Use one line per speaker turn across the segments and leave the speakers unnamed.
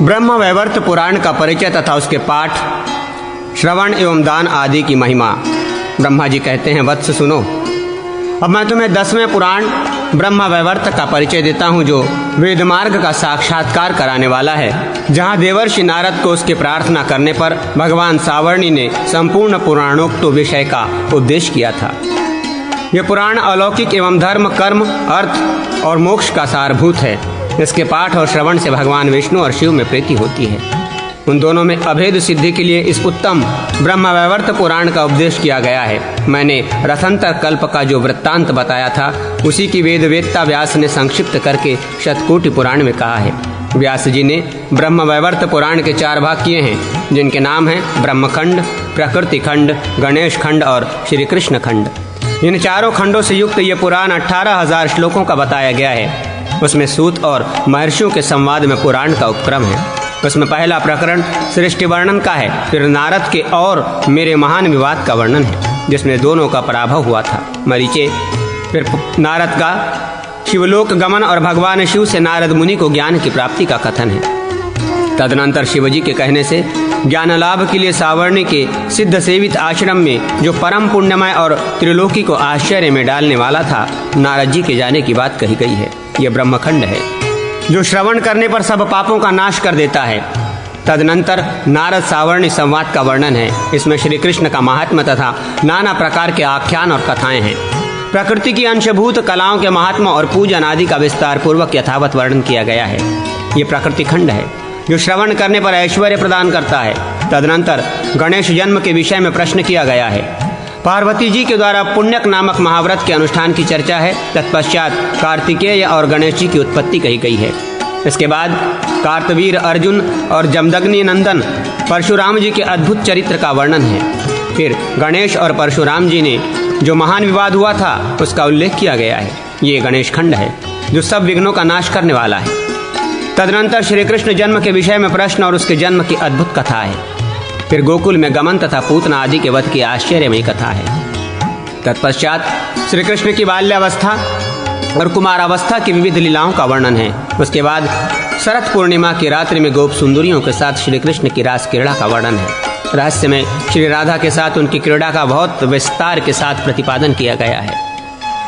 ब्रह्मवैवर्त पुराण का परिचय तथा उसके पाठ, श्रवण एवं दान आदि की महिमा। ब्रह्मा जी कहते हैं, वत्स सुनो, अब मैं तुम्हें 10वें पुराण ब्रह्मवैवर्त का परिचय देता हूँ, जो वेद मार्ग का साक्षात्कार कराने वाला है। जहाँ देवर्षि नारद को उसके प्रार्थना करने पर भगवान सावर्णी ने संपूर्ण पुराणोक्त विषय का उपदेश किया था। यह पुराण अलौकिक एवं धर्म, कर्म, अर्थ और मोक्ष का सारभूत है। इसके पाठ और श्रवण से भगवान विष्णु और शिव में प्रीति होती है। उन दोनों में अभेद सिद्धि के लिए इस उत्तम ब्रह्मवैवर्त पुराण का उपदेश किया गया है। मैंने रथंतर कल्प का जो वृत्तांत बताया था, उसी की वेदवेत्ता व्यास ने संक्षिप्त करके शतकोटि पुराण में कहा है। व्यास जी ने ब्रह्मवैवर्त पुराण के 4 भाग किए हैं, जिनके नाम हैं ब्रह्मखंड, प्रकृति खंड, गणेश खंड और श्री कृष्ण खंड। इन चारों खंडों से युक्त ये पुराण 18,000 श्लोकों का बताया गया है। उसमें सूत और महर्षियों के संवाद में पुराण का उपक्रम है। उसमें पहला प्रकरण सृष्टि वर्णन का है, फिर नारद के और मेरे महान विवाद का वर्णन है, जिसमें दोनों का पराभव हुआ था, मरीचे। फिर नारद का शिवलोक गमन और भगवान शिव से नारद मुनि को ज्ञान की प्राप्ति का कथन है। तदनंतर शिवजी के कहने से ज्ञान लाभ के लिए सावर्णी के सिद्ध सेवित आश्रम में, जो परम पुण्यमय और त्रिलोकी को आश्चर्य में डालने वाला था, नारद जी के जाने की बात कही गई है। यह ब्रह्मखंड है, जो श्रवण करने पर सब पापों का नाश कर देता है। तदनंतर नारद सावर्णी संवाद का वर्णन है। इसमें श्री कृष्ण का महात्म्य तथा नाना प्रकार के आख्यान और कथाएं हैं। प्रकृति की अंशभूत कलाओं के महात्मा और पूजन आदि का विस्तार पूर्वक यथावत वर्णन किया गया है। ये प्रकृति खंड है, जो श्रवण करने पर ऐश्वर्य प्रदान करता है। तदनंतर गणेश जन्म के विषय में प्रश्न किया गया है। पार्वती जी के द्वारा पुण्यक नामक महाव्रत के अनुष्ठान की चर्चा है। तत्पश्चात कार्तिकेय और गणेश जी की उत्पत्ति कही गई है। इसके बाद कार्तवीर अर्जुन और जमदग्नि नंदन परशुराम जी के अद्भुत चरित्र का वर्णन है। फिर गणेश और परशुराम जी ने जो महान विवाद हुआ था, उसका उल्लेख किया गया है। ये गणेश खंड है, जो सब विघ्नों का नाश करने वाला है। तदनंतर श्री कृष्ण जन्म के विषय में प्रश्न और उसके जन्म की अद्भुत कथा है। फिर गोकुल में गमन तथा पूतना आदि के वध की आश्चर्यमयी कथा है। तत्पश्चात श्री कृष्ण की बाल्यावस्था और कुमारावस्था की विविध लीलाओं का वर्णन है। उसके बाद शरद पूर्णिमा की रात्रि में गोप सुंदरियों के साथ श्री कृष्ण की रास क्रीड़ा का वर्णन है। रहस्य में श्री राधा के साथ उनकी क्रीड़ा का बहुत विस्तार के साथ प्रतिपादन किया गया है।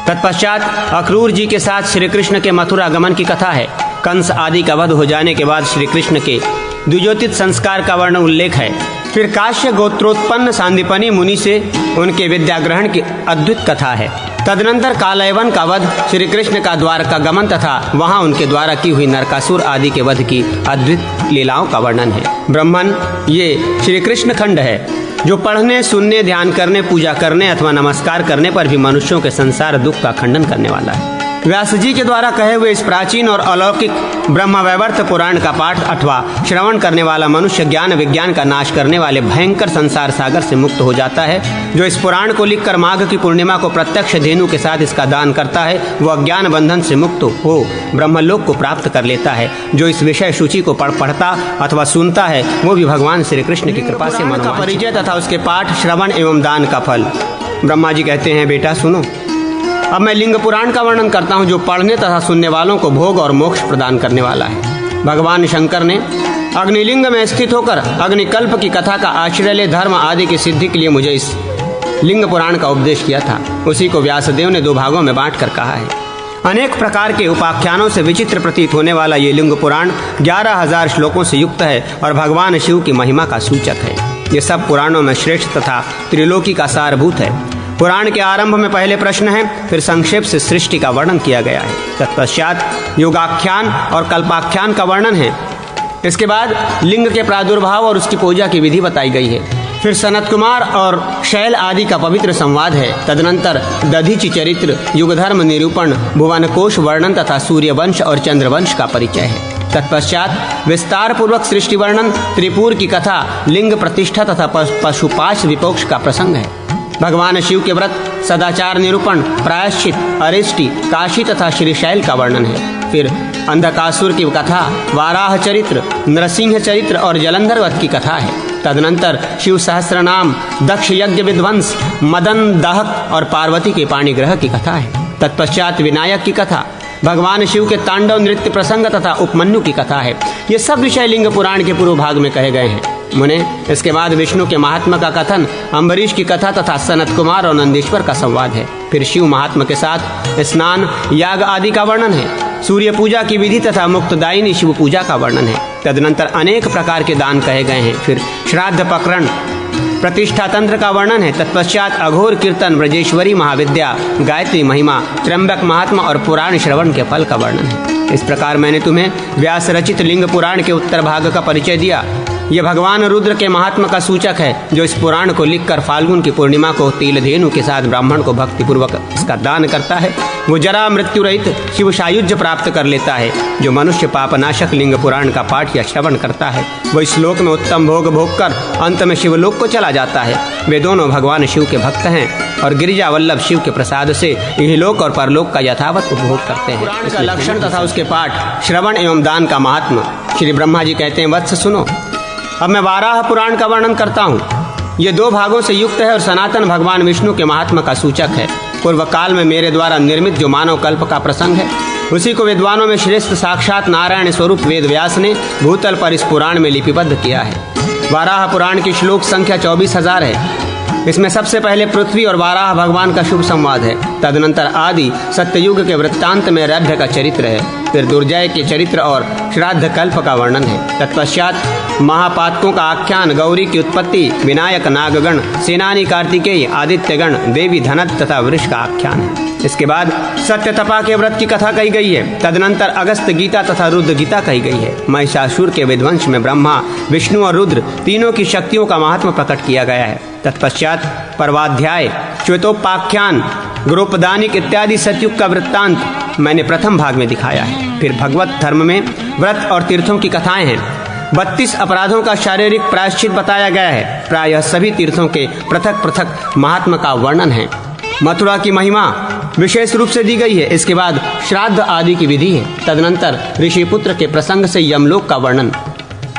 तत्पश्चात अक्रूर जी के साथ श्री कृष्ण के मथुरा गमन की कथा है। कंस आदि का वध हो जाने के बाद श्री कृष्ण के द्विजोतित संस्कार का वर्णन उल्लेख है। फिर काश्य गोत्रोत्पन्न सांदीपनी मुनि से उनके विद्या ग्रहण की अद्भुत कथा है। तदनंतर कालयवन का वध, श्री कृष्ण का द्वारका गमन तथा वहां उनके द्वारा की हुई नरकासुर आदि के वध की अद्भुत लीलाओं का वर्णन है। ब्रह्मन ये श्री कृष्ण खंड है, जो पढ़ने, सुनने, ध्यान करने, पूजा करने अथवा नमस्कार करने पर भी मनुष्यों के संसार दुख का खंडन करने वाला है। व्यास जी के द्वारा कहे हुए इस प्राचीन और अलौकिक ब्रह्मवैवर्त पुराण का पाठ अथवा श्रवण करने वाला मनुष्य ज्ञान विज्ञान का नाश करने वाले भयंकर संसार सागर से मुक्त हो जाता है। जो इस पुराण को लिखकर माघ की पूर्णिमा को प्रत्यक्ष धेनु के साथ इसका दान करता है, वह अज्ञान बंधन से मुक्त हो ब्रह्मलोक को प्राप्त कर लेता है। जो इस विषय सूची को पढ़ता अथवा सुनता है, वो भी भगवान श्री कृष्ण की कृपा से मन का परिचय तथा उसके पाठ, श्रवण एवं दान का फल। ब्रह्मा जी कहते हैं, बेटा सुनो, अब मैं लिंग पुराण का वर्णन करता हूँ, जो पढ़ने तथा सुनने वालों को भोग और मोक्ष प्रदान करने वाला है। भगवान शंकर ने अग्निलिंग में स्थित होकर अग्निकल्प की कथा का आश्चर्य, धर्म आदि की सिद्धि के लिए मुझे इस लिंग पुराण का उपदेश किया था। उसी को व्यासदेव ने 2 भागों में बांट कर कहा है। अनेक प्रकार के उपाख्यानों से विचित्र प्रतीत होने वाला ये लिंग पुराण 11,000 श्लोकों से युक्त है और भगवान शिव की महिमा का सूचक है। ये सब पुराणों में श्रेष्ठ तथा त्रिलोकी का सारभूत है। पुराण के आरंभ में पहले प्रश्न है, फिर संक्षेप से सृष्टि का वर्णन किया गया है। तत्पश्चात योगाख्यान और कल्पाख्यान का वर्णन है। इसके बाद लिंग के प्रादुर्भाव और उसकी पूजा की विधि बताई गई है। फिर सनत कुमार और शैल आदि का पवित्र संवाद है। तदनंतर दधीचि चरित्र, युगधर्म निरूपण, भुवनकोश वर्णन तथा सूर्यवंश और चंद्रवंश का परिचय है। तत्पश्चात विस्तार पूर्वक सृष्टि वर्णन, त्रिपुर की कथा, लिंग प्रतिष्ठा तथा पशुपाश विपोक्ष का प्रसंग है। भगवान शिव के व्रत, सदाचार निरूपण, प्रायश्चित, अरिष्टि, काशी तथा श्रीशैल का वर्णन है। फिर अंधकासुर की कथा, वाराह चरित्र, नरसिंह चरित्र और जलंधर वध की कथा है। तदनंतर शिव सहस्त्र नाम, दक्ष यज्ञ विध्वंस, मदन दाहक और पार्वती के पाणिग्रह की कथा है। तत्पश्चात विनायक की कथा, भगवान शिव के तांडव नृत्य प्रसंग तथा उपमन्यु की कथा है। ये सब विषय लिंग पुराण के पूर्व भाग में कहे गए हैं। मुने, इसके बाद विष्णु के महात्मा का कथन, अम्बरीश की कथा तथा सनत कुमार और नंदीश्वर का संवाद है। फिर शिव महात्मा के साथ स्नान, याग आदि का वर्णन है। सूर्य पूजा की विधि तथा मुक्तदायिनी शिव पूजा का वर्णन है। तदनंतर अनेक प्रकार के दान कहे गए हैं। फिर श्राद्ध प्रकरण, प्रतिष्ठा तंत्र का वर्णन है। तत्पश्चात अघोर कीर्तन, ब्रजेश्वरी महाविद्या, गायत्री महिमा, त्र्यंबक महात्मा और पुराण श्रवण के फल का वर्णन है। इस प्रकार मैंने तुम्हें व्यास रचित लिंग पुराण के उत्तर भाग का परिचय दिया। यह भगवान रुद्र के महात्मा का सूचक है, जो इस पुराण को लिखकर फाल्गुन की पूर्णिमा को तिल धेनु के साथ ब्राह्मण को भक्तिपूर्वक इसका दान करता है। वो जरा मृत्यु रहित शिव सायुज्य प्राप्त कर लेता है। जो मनुष्य पापनाशक लिंग पुराण का पाठ या श्रवण करता है, वो इस लोक में उत्तम भोग भोग कर अंत में शिवलोक को चला जाता है। वे दोनों भगवान शिव के भक्त हैं और गिरिजा वल्लभ शिव के प्रसाद से इहलोक और परलोक का यथावत उपभोग करते हैं। पुराण का लक्षण तथा उसके पाठ, श्रवण एवं दान का महात्मा। श्री ब्रह्मा जी कहते हैं, वत्स सुनो, अब मैं वाराह पुराण का वर्णन करता हूँ। ये 2 भागों से युक्त है और सनातन भगवान विष्णु के महात्मा का सूचक है। पूर्व काल में मेरे द्वारा निर्मित जो मानव कल्प का प्रसंग है, उसी को विद्वानों में श्रेष्ठ साक्षात नारायण स्वरूप वेद व्यास ने भूतल पर इस पुराण में लिपिबद्ध किया है। वाराह पुराण की श्लोक संख्या 24,000 है। इसमें सबसे पहले पृथ्वी और वाराह भगवान का शुभ संवाद है। तदनंतर आदि सत्ययुग के वृत्तांत में रभ्य का चरित्र है। फिर दुर्जय के चरित्र और श्राद्ध कल्प का वर्णन है। तत्पश्चात महापातकों का आख्यान, गौरी की उत्पत्ति, विनायक नागगण, सेनानी कार्तिकेय, आदित्यगण, देवी धनत तथा वृष का आख्यान है। इसके बाद सत्य तपा के व्रत की कथा कही गई है। तदनंतर अगस्त गीता तथा रुद्र गीता कही गई है। महिषासुर के विध्वंस में ब्रह्मा, विष्णु और रुद्र तीनों की शक्तियों का महात्मा प्रकट किया गया है। तत्पश्चात पर्वाध्याय, श्वेतोपाख्यान, ग्रोपदानिक इत्यादि सतयुग का वृत्तांत मैंने प्रथम भाग में दिखाया है। फिर भगवत धर्म में व्रत और तीर्थों की कथाएं हैं। 32 अपराधों का शारीरिक प्रायश्चित बताया गया है। प्रायः सभी तीर्थों के पृथक पृथक महात्मा का वर्णन है। मथुरा की महिमा विशेष रूप से दी गई है। इसके बाद श्राद्ध आदि की विधि है। तदनंतर ऋषिपुत्र के प्रसंग से यमलोक का वर्णन,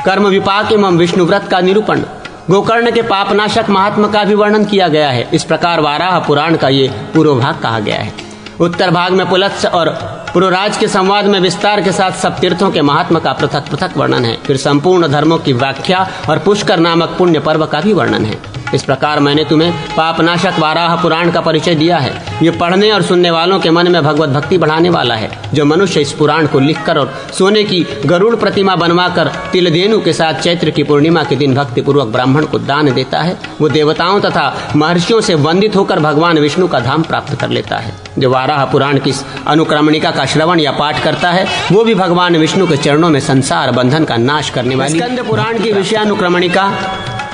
कर्म विपाक एवं विष्णु व्रत का निरूपण, गोकर्ण के पापनाशक महात्मा का भी वर्णन किया गया है। इस प्रकार वाराह पुराण का ये पूर्व भाग कहा गया है। उत्तर भाग में पुलत्स्य और पुरुराज के संवाद में विस्तार के साथ सब तीर्थों के महात्मा का पृथक पृथक वर्णन है। फिर संपूर्ण धर्मों की व्याख्या और पुष्कर नामक पुण्य पर्व का भी वर्णन है। इस प्रकार मैंने तुम्हें पापनाशक वाराह पुराण का परिचय दिया है। ये पढ़ने और सुनने वालों के मन में भगवत भक्ति बढ़ाने वाला है। जो मनुष्य इस पुराण को लिखकर और सोने की गरुड़ प्रतिमा बनवाकर तिलधेनु के साथ चैत्र की पूर्णिमा के दिन भक्ति पूर्वक ब्राह्मण को दान देता है, वो देवताओं तथा महर्षियों से वंदित होकर भगवान विष्णु का धाम प्राप्त कर लेता है। जो वाराह पुराण की अनुक्रमणिका का श्रवण या पाठ करता है, वो भी भगवान विष्णु के चरणों में संसार बंधन का नाश करने वाली स्कंद पुराण की विषयानुक्रमणिका।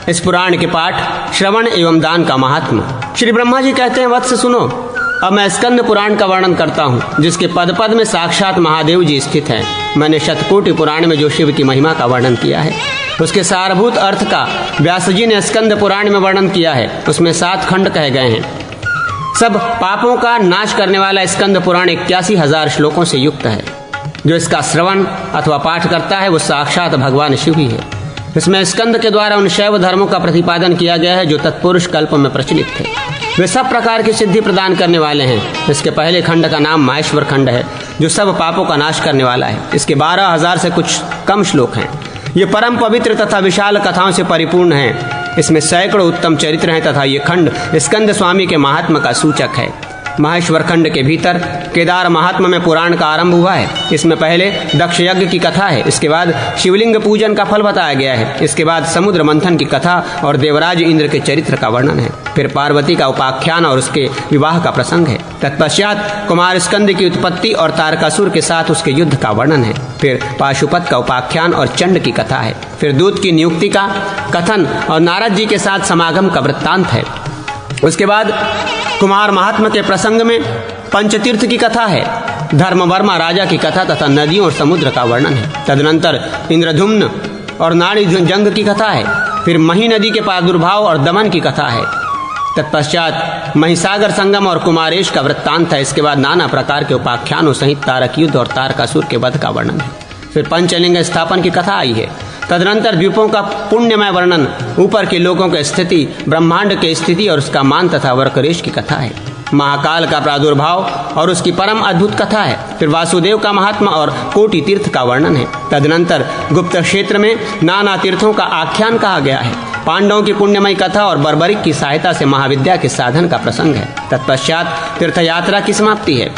इस पुराण के पाठ, श्रवण एवं दान का महात्मा। श्री ब्रह्मा जी कहते हैं, वत्स सुनो, अब मैं स्कंद पुराण का वर्णन करता हूँ, जिसके पद पद में साक्षात महादेव जी स्थित हैं। मैंने शतकोटि पुराण में जो शिव की महिमा का वर्णन किया है, उसके सारभूत अर्थ का व्यास जी ने स्कंद पुराण में वर्णन किया है। उसमें 7 खंड कहे गए हैं। सब पापों का नाश करने वाला स्कंद पुराण 81,000 श्लोकों से युक्त है। जो इसका श्रवण अथवा पाठ करता है, वो साक्षात भगवान शिव ही है। इसमें स्कंद के द्वारा उन शैव धर्मों का प्रतिपादन किया गया है जो तत्पुरुष कल्प में प्रचलित थे। वे सब प्रकार की सिद्धि प्रदान करने वाले हैं। इसके पहले खंड का नाम माहेश्वर खंड है, जो सब पापों का नाश करने वाला है। इसके 12,000 से कुछ कम श्लोक हैं। ये परम पवित्र तथा विशाल कथाओं से परिपूर्ण है। इसमें सैकड़ों उत्तम चरित्र हैं तथा ये खंड स्कंद स्वामी के महात्मा का सूचक है। माहेश्वर खंड के भीतर केदार महात्मा में पुराण का आरंभ हुआ है। इसमें पहले दक्ष यज्ञ की कथा है। इसके बाद शिवलिंग पूजन का फल बताया गया है। इसके बाद समुद्र मंथन की कथा और देवराज इंद्र के चरित्र का वर्णन है। फिर पार्वती का उपाख्यान और उसके विवाह का प्रसंग है। तत्पश्चात कुमार स्कंद की उत्पत्ति और तारकासुर के साथ उसके युद्ध का वर्णन है। फिर पाशुपत का उपाख्यान और चंड की कथा है। फिर दूत की नियुक्ति का कथन और नारद जी के साथ समागम का वृत्तांत है। उसके बाद कुमार महात्मा के प्रसंग में पंचतीर्थ की कथा है। धर्मवर्मा राजा की कथा तथा नदियों और समुद्र का वर्णन है। तदनंतर इंद्रधुम्न और नाड़ी जंग की कथा है। फिर मही नदी के प्रादुर्भाव और दमन की कथा है। तत्पश्चात महिसागर संगम और कुमारेश का वृत्तांत है। इसके बाद नाना प्रकार के उपाख्यानों सहित तारक युद्ध और तारकासुर के वध का वर्णन है। फिर पंचलिंग स्थापन की कथा आई है। तदनंतर द्वीपों का पुण्यमय वर्णन, ऊपर के लोगों की स्थिति, ब्रह्मांड की स्थिति और उसका मान तथा वर्करेश की कथा है। महाकाल का प्रादुर्भाव और उसकी परम अद्भुत कथा है। फिर वासुदेव का महात्मा और कोटि तीर्थ का वर्णन है। तदनंतर गुप्त क्षेत्र में नाना तीर्थों का आख्यान कहा गया है। पांडवों की पुण्यमयी कथा और बर्बरिक की सहायता से महाविद्या के साधन का प्रसंग है। तत्पश्चात तीर्थ यात्रा की समाप्ति है।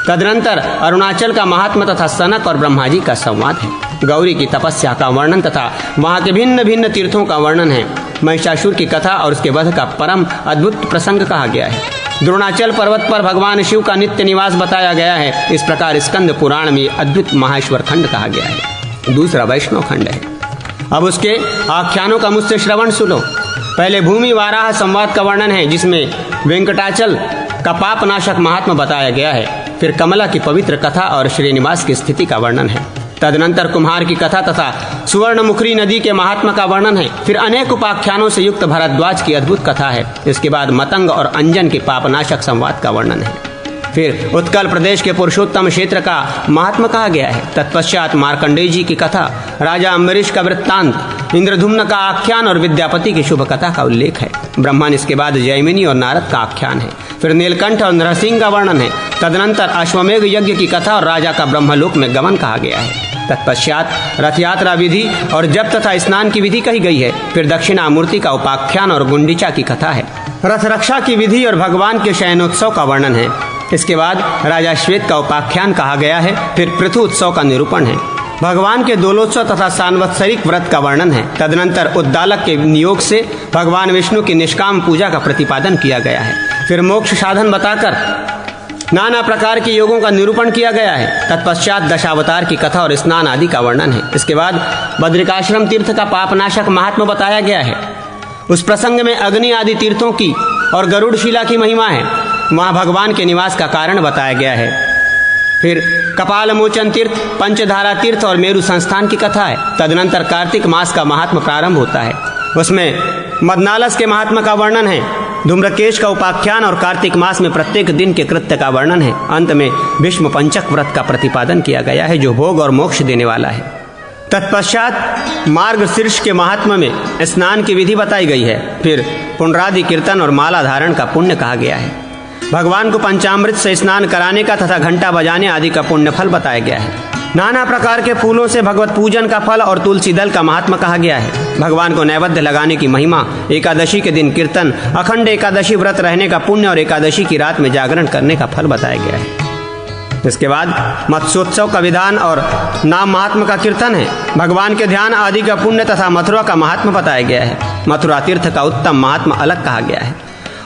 तदनंतर अरुणाचल का महात्मा तथा सनक और ब्रह्मा जी का संवाद है। गौरी की तपस्या का वर्णन तथा वहाँ के भिन्न भिन्न तीर्थों का वर्णन है। महिषासुर की कथा और उसके वध का परम अद्भुत प्रसंग कहा गया है। द्रोणाचल पर्वत पर भगवान शिव का नित्य निवास बताया गया है। इस प्रकार स्कंद पुराण में अद्भुत माहेश्वर खंड कहा गया है। दूसरा वैष्णव खंड है। अब उसके आख्यानों का मुझसे श्रवण सुनो। पहले भूमि वाराह संवाद का वर्णन है, जिसमें वेंकटाचल का पापनाशक महात्मा बताया गया है। फिर कमला की पवित्र कथा और श्रीनिवास की स्थिति का वर्णन है। तदनंतर कुम्हार की कथा तथा सुवर्णमुखरी नदी के महात्मा का वर्णन है। फिर अनेक उपाख्यानों से युक्त भरद्वाज की अद्भुत कथा है। इसके बाद मतंग और अंजन के पापनाशक संवाद का वर्णन है। फिर उत्कल प्रदेश के पुरुषोत्तम क्षेत्र का महात्मा कहा गया है। तत्पश्चात मार्कंडेय जी की कथा, राजा अम्बरीश का वृत्तांत, इंद्रधुम्न का आख्यान और विद्यापति की शुभ कथा का उल्लेख है। ब्रह्मांड इसके बाद जैमिनी और नारद का आख्यान है। फिर नीलकंठ और नरसिंह का वर्णन है। तदनंतर अश्वमेघ यज्ञ की कथा और राजा का ब्रह्मलोक में गमन कहा गया है। तत्पश्चात रथ यात्रा विधि और जप तथा स्नान की विधि कही गई है। फिर दक्षिणामूर्ति का उपाख्यान और गुंडीचा की कथा है। रथ रक्षा की विधि और भगवान के शयनोत्सव का वर्णन है। इसके बाद राजा श्वेत का उपाख्यान कहा गया है। फिर पृथु उत्सव का निरूपण है। भगवान के दोलोत्सव तथा सांवत्सरिक व्रत का वर्णन है। तदनंतर उद्दालक के नियोग से भगवान विष्णु की निष्काम पूजा का प्रतिपादन किया गया है। फिर मोक्ष साधन बताकर नाना प्रकार के योगों का निरूपण किया गया है। तत्पश्चात दशावतार की कथा और स्नान आदि का वर्णन है। इसके बाद बद्रिकाश्रम तीर्थ का पापनाशक महात्मा बताया गया है। उस प्रसंग में अग्नि आदि तीर्थों की और गरुड़ शिला की महिमा है। वहाँ भगवान के निवास का कारण बताया गया है। फिर कपाल मोचन तीर्थ, पंचधारा तीर्थ और मेरु संस्थान की कथा है। तदनंतर कार्तिक मास का महात्मा प्रारंभ होता है। उसमें मदनालस के महात्मा का वर्णन है। धूम्रकेश का उपाख्यान और कार्तिक मास में प्रत्येक दिन के कृत्य का वर्णन है। अंत में भीष्म पंचक व्रत का प्रतिपादन किया गया है, जो भोग और मोक्ष देने वाला है। तत्पश्चात मार्ग शीर्ष के महात्मा में स्नान की विधि बताई गई है। फिर पुंडरादि कीर्तन और माला धारण का पुण्य कहा गया है। भगवान को पंचामृत से स्नान कराने का तथा घंटा बजाने आदि का पुण्य फल बताया गया है। नाना प्रकार के फूलों से भगवत पूजन का फल और तुलसी दल का महात्मा कहा गया है। भगवान को नैवेद्य लगाने की महिमा, एकादशी के दिन कीर्तन, अखंड एकादशी व्रत रहने का पुण्य और एकादशी की रात में जागरण करने का फल बताया गया है। इसके बाद मत्स्योत्सव का विधान और नाम महात्मा का कीर्तन है। भगवान के ध्यान आदि का पुण्य तथा मथुरा का महात्मा बताया गया है। मथुरा तीर्थ का उत्तम महात्मा अलग कहा गया है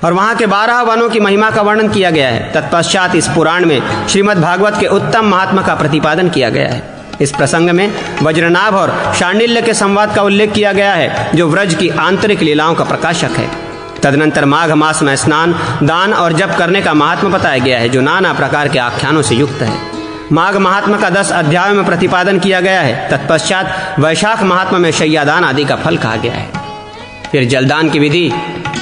और वहाँ के 12 वनों की महिमा का वर्णन किया गया है। तत्पश्चात इस पुराण में श्रीमद् भागवत के उत्तम महात्मा का प्रतिपादन किया गया है। इस प्रसंग में वज्रनाभ और शांडिल्य के संवाद का उल्लेख किया गया है, जो व्रज की आंतरिक लीलाओं का प्रकाशक है। तदनंतर माघ मास में स्नान, दान और जप करने का महात्मा बताया गया है, जो नाना प्रकार के आख्यानों से युक्त है। माघ महात्मा का 10 अध्यायों में प्रतिपादन किया गया है। तत्पश्चात वैशाख महात्मा में शय्यादान आदि का फल कहा गया है। फिर जलदान की विधि,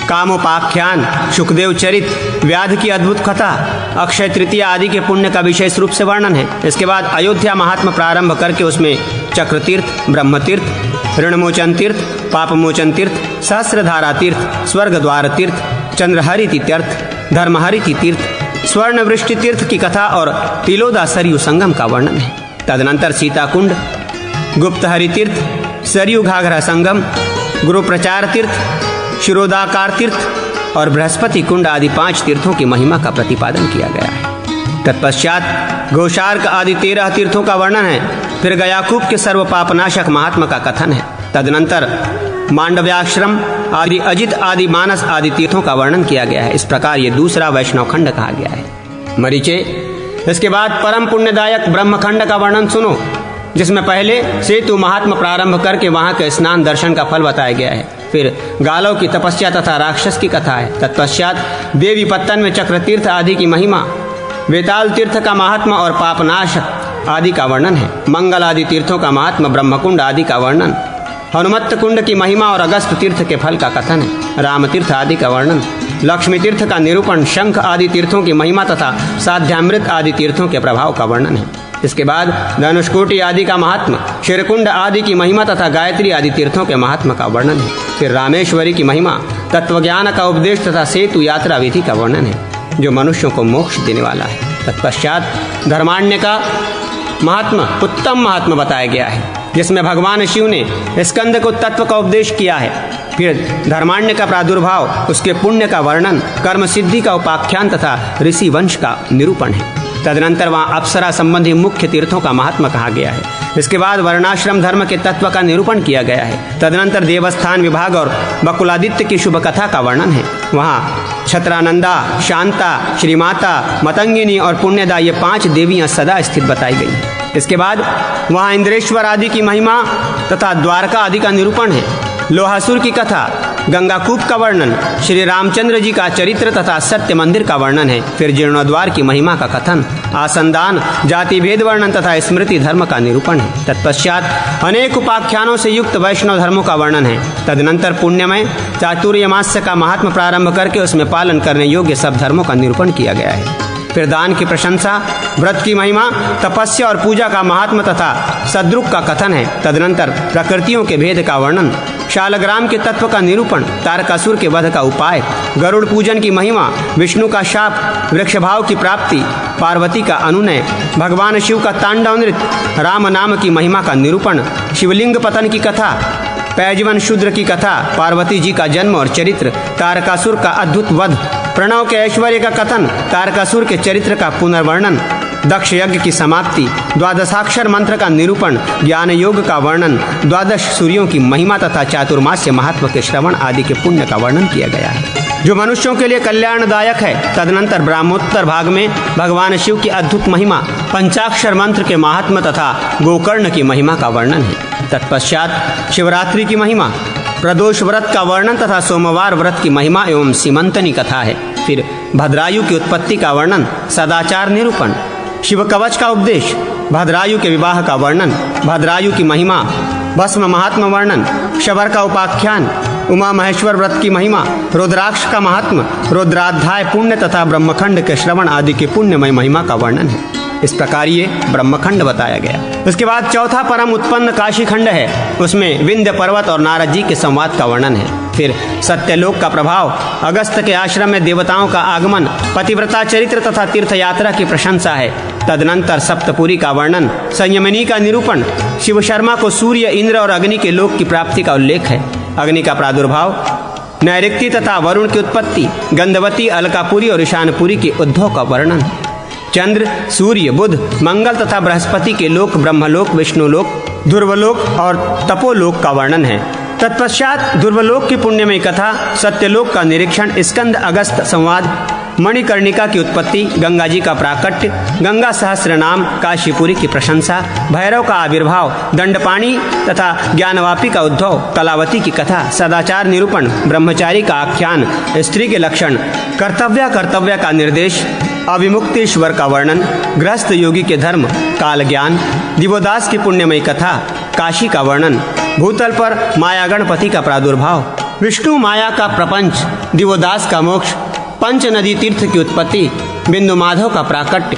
कामोपाख्यान, सुखदेव चरित, व्याध की अद्भुत कथा, अक्षय तृतीया आदि के पुण्य का विशेष रूप से वर्णन है। इसके बाद अयोध्या महात्मा प्रारंभ करके उसमें चक्र तीर्थ, ब्रह्म तीर्थ, ऋणमोचन तीर्थ, पापमोचन तीर्थ, सहस्रधारा तीर्थ, स्वर्ग द्वार तीर्थ, चंद्रहरिति तीर्थ, धर्महरिति तीर्थ, स्वर्ण वृष्टि तीर्थ की कथा और तिलोदा सरयू संगम का वर्णन है। तदनंतर सीता कुंड, गुप्तहरि तीर्थ, सरयू घाघरा संगम, गुरु प्रचार तीर्थ, शिरोदाकार तीर्थ और बृहस्पति कुंड आदि 5 तीर्थों की महिमा का प्रतिपादन किया गया है। तत्पश्चात घोषार्क आदि 13 तीर्थों का वर्णन है। फिर गयाकूप के सर्व पापनाशक महात्मा का कथन है। तदनंतर मांडव्याश्रम आदि, अजित आदि, मानस आदि तीर्थों का वर्णन किया गया है। इस प्रकार ये दूसरा वैष्णव खंड कहा गया है। मरीचे, इसके बाद परम पुण्यदायक ब्रह्मखंड का वर्णन सुनो, जिसमें पहले सेतु महात्मा प्रारंभ करके वहाँ के स्नान दर्शन का फल बताया गया है। फिर गालव की तपस्या तथा राक्षस की कथा है। तत्पश्चात देवी पत्तन में चक्र तीर्थ आदि की महिमा, वेताल तीर्थ का महात्मा और पापनाश आदि का वर्णन है। मंगल आदि तीर्थों का महात्मा, ब्रह्मकुंड आदि का वर्णन, हनुमत कुंड की महिमा और अगस्त तीर्थ के फल का कथन है। राम तीर्थ आदि का वर्णन, लक्ष्मी तीर्थ का निरूपण, शंख आदि तीर्थों की महिमा तथा साध्यामृत आदि तीर्थों के प्रभाव का वर्णन है। इसके बाद धनुषकोटि आदि का महात्मा, शिरकुंड आदि की महिमा तथा गायत्री आदि तीर्थों के महात्मा का वर्णन है। फिर रामेश्वरी की महिमा, तत्वज्ञान का उपदेश तथा सेतु यात्रा विधि का वर्णन है। जो मनुष्यों को मोक्ष देने वाला है। तत्पश्चात धर्मारण्य का महात्मा, उत्तम महात्मा बताया गया है, जिसमें भगवान शिव ने स्कंद को तत्व का उपदेश किया है। फिर धर्मारण्य का प्रादुर्भाव, उसके पुण्य का वर्णन, कर्म सिद्धि का उपाख्यान तथा ऋषि वंश का निरूपण है। तदनंतर वहाँ अप्सरा संबंधी मुख्य तीर्थों का महात्मा कहा गया है। इसके बाद वर्णाश्रम धर्म के तत्व का निरूपण किया गया है। तदनंतर देवस्थान विभाग और बकुलादित्य की शुभ कथा का वर्णन है। वहाँ छत्रानंदा, शांता, श्रीमाता, मतंगिनी और पुण्यदा ये 5 देवियाँ सदा स्थित बताई गई। इसके बाद वहाँ इंद्रेश्वर आदि की महिमा तथा द्वारका आदि का निरूपण है। लोहासुर की कथा, गंगाकूप का वर्णन, श्री रामचंद्र जी का चरित्र तथा सत्य मंदिर का वर्णन है। फिर जीर्णोद्वार की महिमा का कथन, आसनदान, जाति भेद वर्णन तथा स्मृति धर्म का निरूपण है। तत्पश्चात अनेक उपाख्यानों से युक्त वैष्णव धर्मों का वर्णन है। तदनंतर पुण्यमय चातुर्यमास्य का महात्म प्रारंभ करके उसमें पालन करने योग्य सब धर्मों का निरूपण किया गया है। फिर दान की प्रशंसा, व्रत की महिमा, तपस्या और पूजा का महात्म तथा सद्रुप का कथन है। तदनंतर प्रकृतियों के भेद का वर्णन, शालग्राम के तत्व का निरूपण, तारकासुर के वध का उपाय, गरुड़ पूजन की महिमा, विष्णु का शाप, वृक्षभाव की प्राप्ति, पार्वती का अनुनय, भगवान शिव का तांडव नृत्य, राम नाम की महिमा का निरूपण, शिवलिंग पतन की कथा, पैजवन शूद्र की कथा, पार्वती जी का जन्म और चरित्र, तारकासुर का अद्भुत वध, प्रणव के ऐश्वर्य का कथन, तारकासुर के चरित्र का पुनर्वर्णन, दक्ष यज्ञ की समाप्ति, द्वादशाक्षर मंत्र का निरूपण, ज्ञान योग का वर्णन, द्वादश सूर्यों की महिमा तथा चातुर्मास्य महात्मा के श्रवण आदि के पुण्य का वर्णन किया गया है, जो मनुष्यों के लिए कल्याणदायक है। तदनंतर ब्राह्मोत्तर भाग में भगवान शिव की अद्भुत महिमा, पंचाक्षर मंत्र के महात्मा तथा गोकर्ण की महिमा का वर्णन है। तत्पश्चात शिवरात्रि की महिमा, प्रदोष व्रत का वर्णन तथा सोमवार व्रत की महिमा एवं सीमंतनी कथा है। फिर भद्रायु की उत्पत्ति का वर्णन, सदाचार निरूपण, शिव कवच का उपदेश, भद्रायु के विवाह का वर्णन, भद्रायु की महिमा, भस्म महात्मा वर्णन, शबर का उपाख्यान, उमा महेश्वर व्रत की महिमा, रुद्राक्ष का महात्मा, रुद्राध्याय पुण्य तथा ब्रह्मखंड के श्रवण आदि के पुण्यमय महिमा का वर्णन है। इस प्रकार ये ब्रह्मखंड बताया गया। उसके बाद चौथा परम उत्पन्न काशी खंड है। उसमें विंध्य पर्वत और नारद जी के संवाद का वर्णन है। फिर सत्यलोक का प्रभाव, अगस्त के आश्रम में देवताओं का आगमन, पतिव्रता चरित्र तथा तीर्थ यात्रा की प्रशंसा है। तदनंतर सप्तपुरी का वर्णन, संयमनी का निरूपण, शिव शर्मा को सूर्य, इंद्र और अग्नि के लोक की प्राप्ति का उल्लेख है। अग्नि का प्रादुर्भाव, नैऋत्य तथा वरुण की उत्पत्ति, गंधवती, अलकापुरी और ईशानपुरी के उद्भव का वर्णन, चंद्र, सूर्य, बुध, मंगल तथा बृहस्पति के लोक, ब्रह्मलोक, विष्णुलोक, ध्रुवलोक और तपोलोक का वर्णन है। तत्पश्चात ध्रुवलोक की पुण्यमयी कथा, सत्यलोक का निरीक्षण, स्कंद अगस्त संवाद, मणिकर्णिका की उत्पत्ति, गंगा जी का प्राकट्य, गंगा सहस्र नाम, काशीपुरी की प्रशंसा, भैरव का आविर्भाव, दंडपाणी तथा ज्ञानवापी का उद्भव, कलावती की कथा, सदाचार निरूपण, ब्रह्मचारी का आख्यान, स्त्री के लक्षण, कर्तव्य का निर्देश, अविमुक्तेश्वर का वर्णन, गृहस्थ योगी के धर्म, काल ज्ञान, दिवोदास की पुण्यमयी कथा, काशी का वर्णन, भूतल पर माया गणपति का प्रादुर्भाव, विष्णु माया का प्रपंच, दिवोदास का मोक्ष, पंच नदी तीर्थ की उत्पत्ति, बिंदु माधव का प्राकट्य,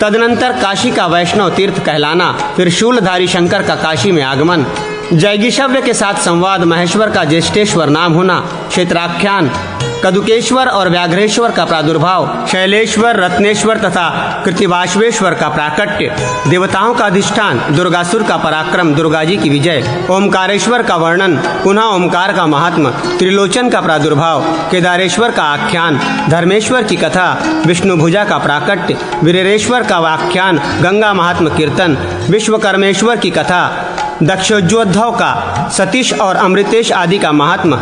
तदनंतर काशी का वैष्णव तीर्थ कहलाना, फिर शूलधारी शंकर का काशी में आगमन, जैगिशव्य के साथ संवाद, महेश्वर का ज्येष्ठेश्वर नाम होना, क्षेत्राख्यान, कदुकेश्वर और व्याघ्रेश्वर का प्रादुर्भाव, शैलेश्वर, रत्नेश्वर तथा कृतिवाश्वेश्वर का प्राकट्य, देवताओं का अधिष्ठान, दुर्गासुर का पराक्रम, दुर्गा जी की विजय, ओमकारेश्वर का वर्णन, पुनः ओमकार का महात्मा, त्रिलोचन का प्रादुर्भाव, केदारेश्वर का आख्यान, धर्मेश्वर की कथा, विष्णुभुजा का प्राकट्य, वीरेश्वर का व्याख्यान, गंगा महात्म कीर्तन, विश्वकर्मेश्वर की कथा, दक्षोज्योद्धव का, सतीश और अमृतेश आदि का महात्मा,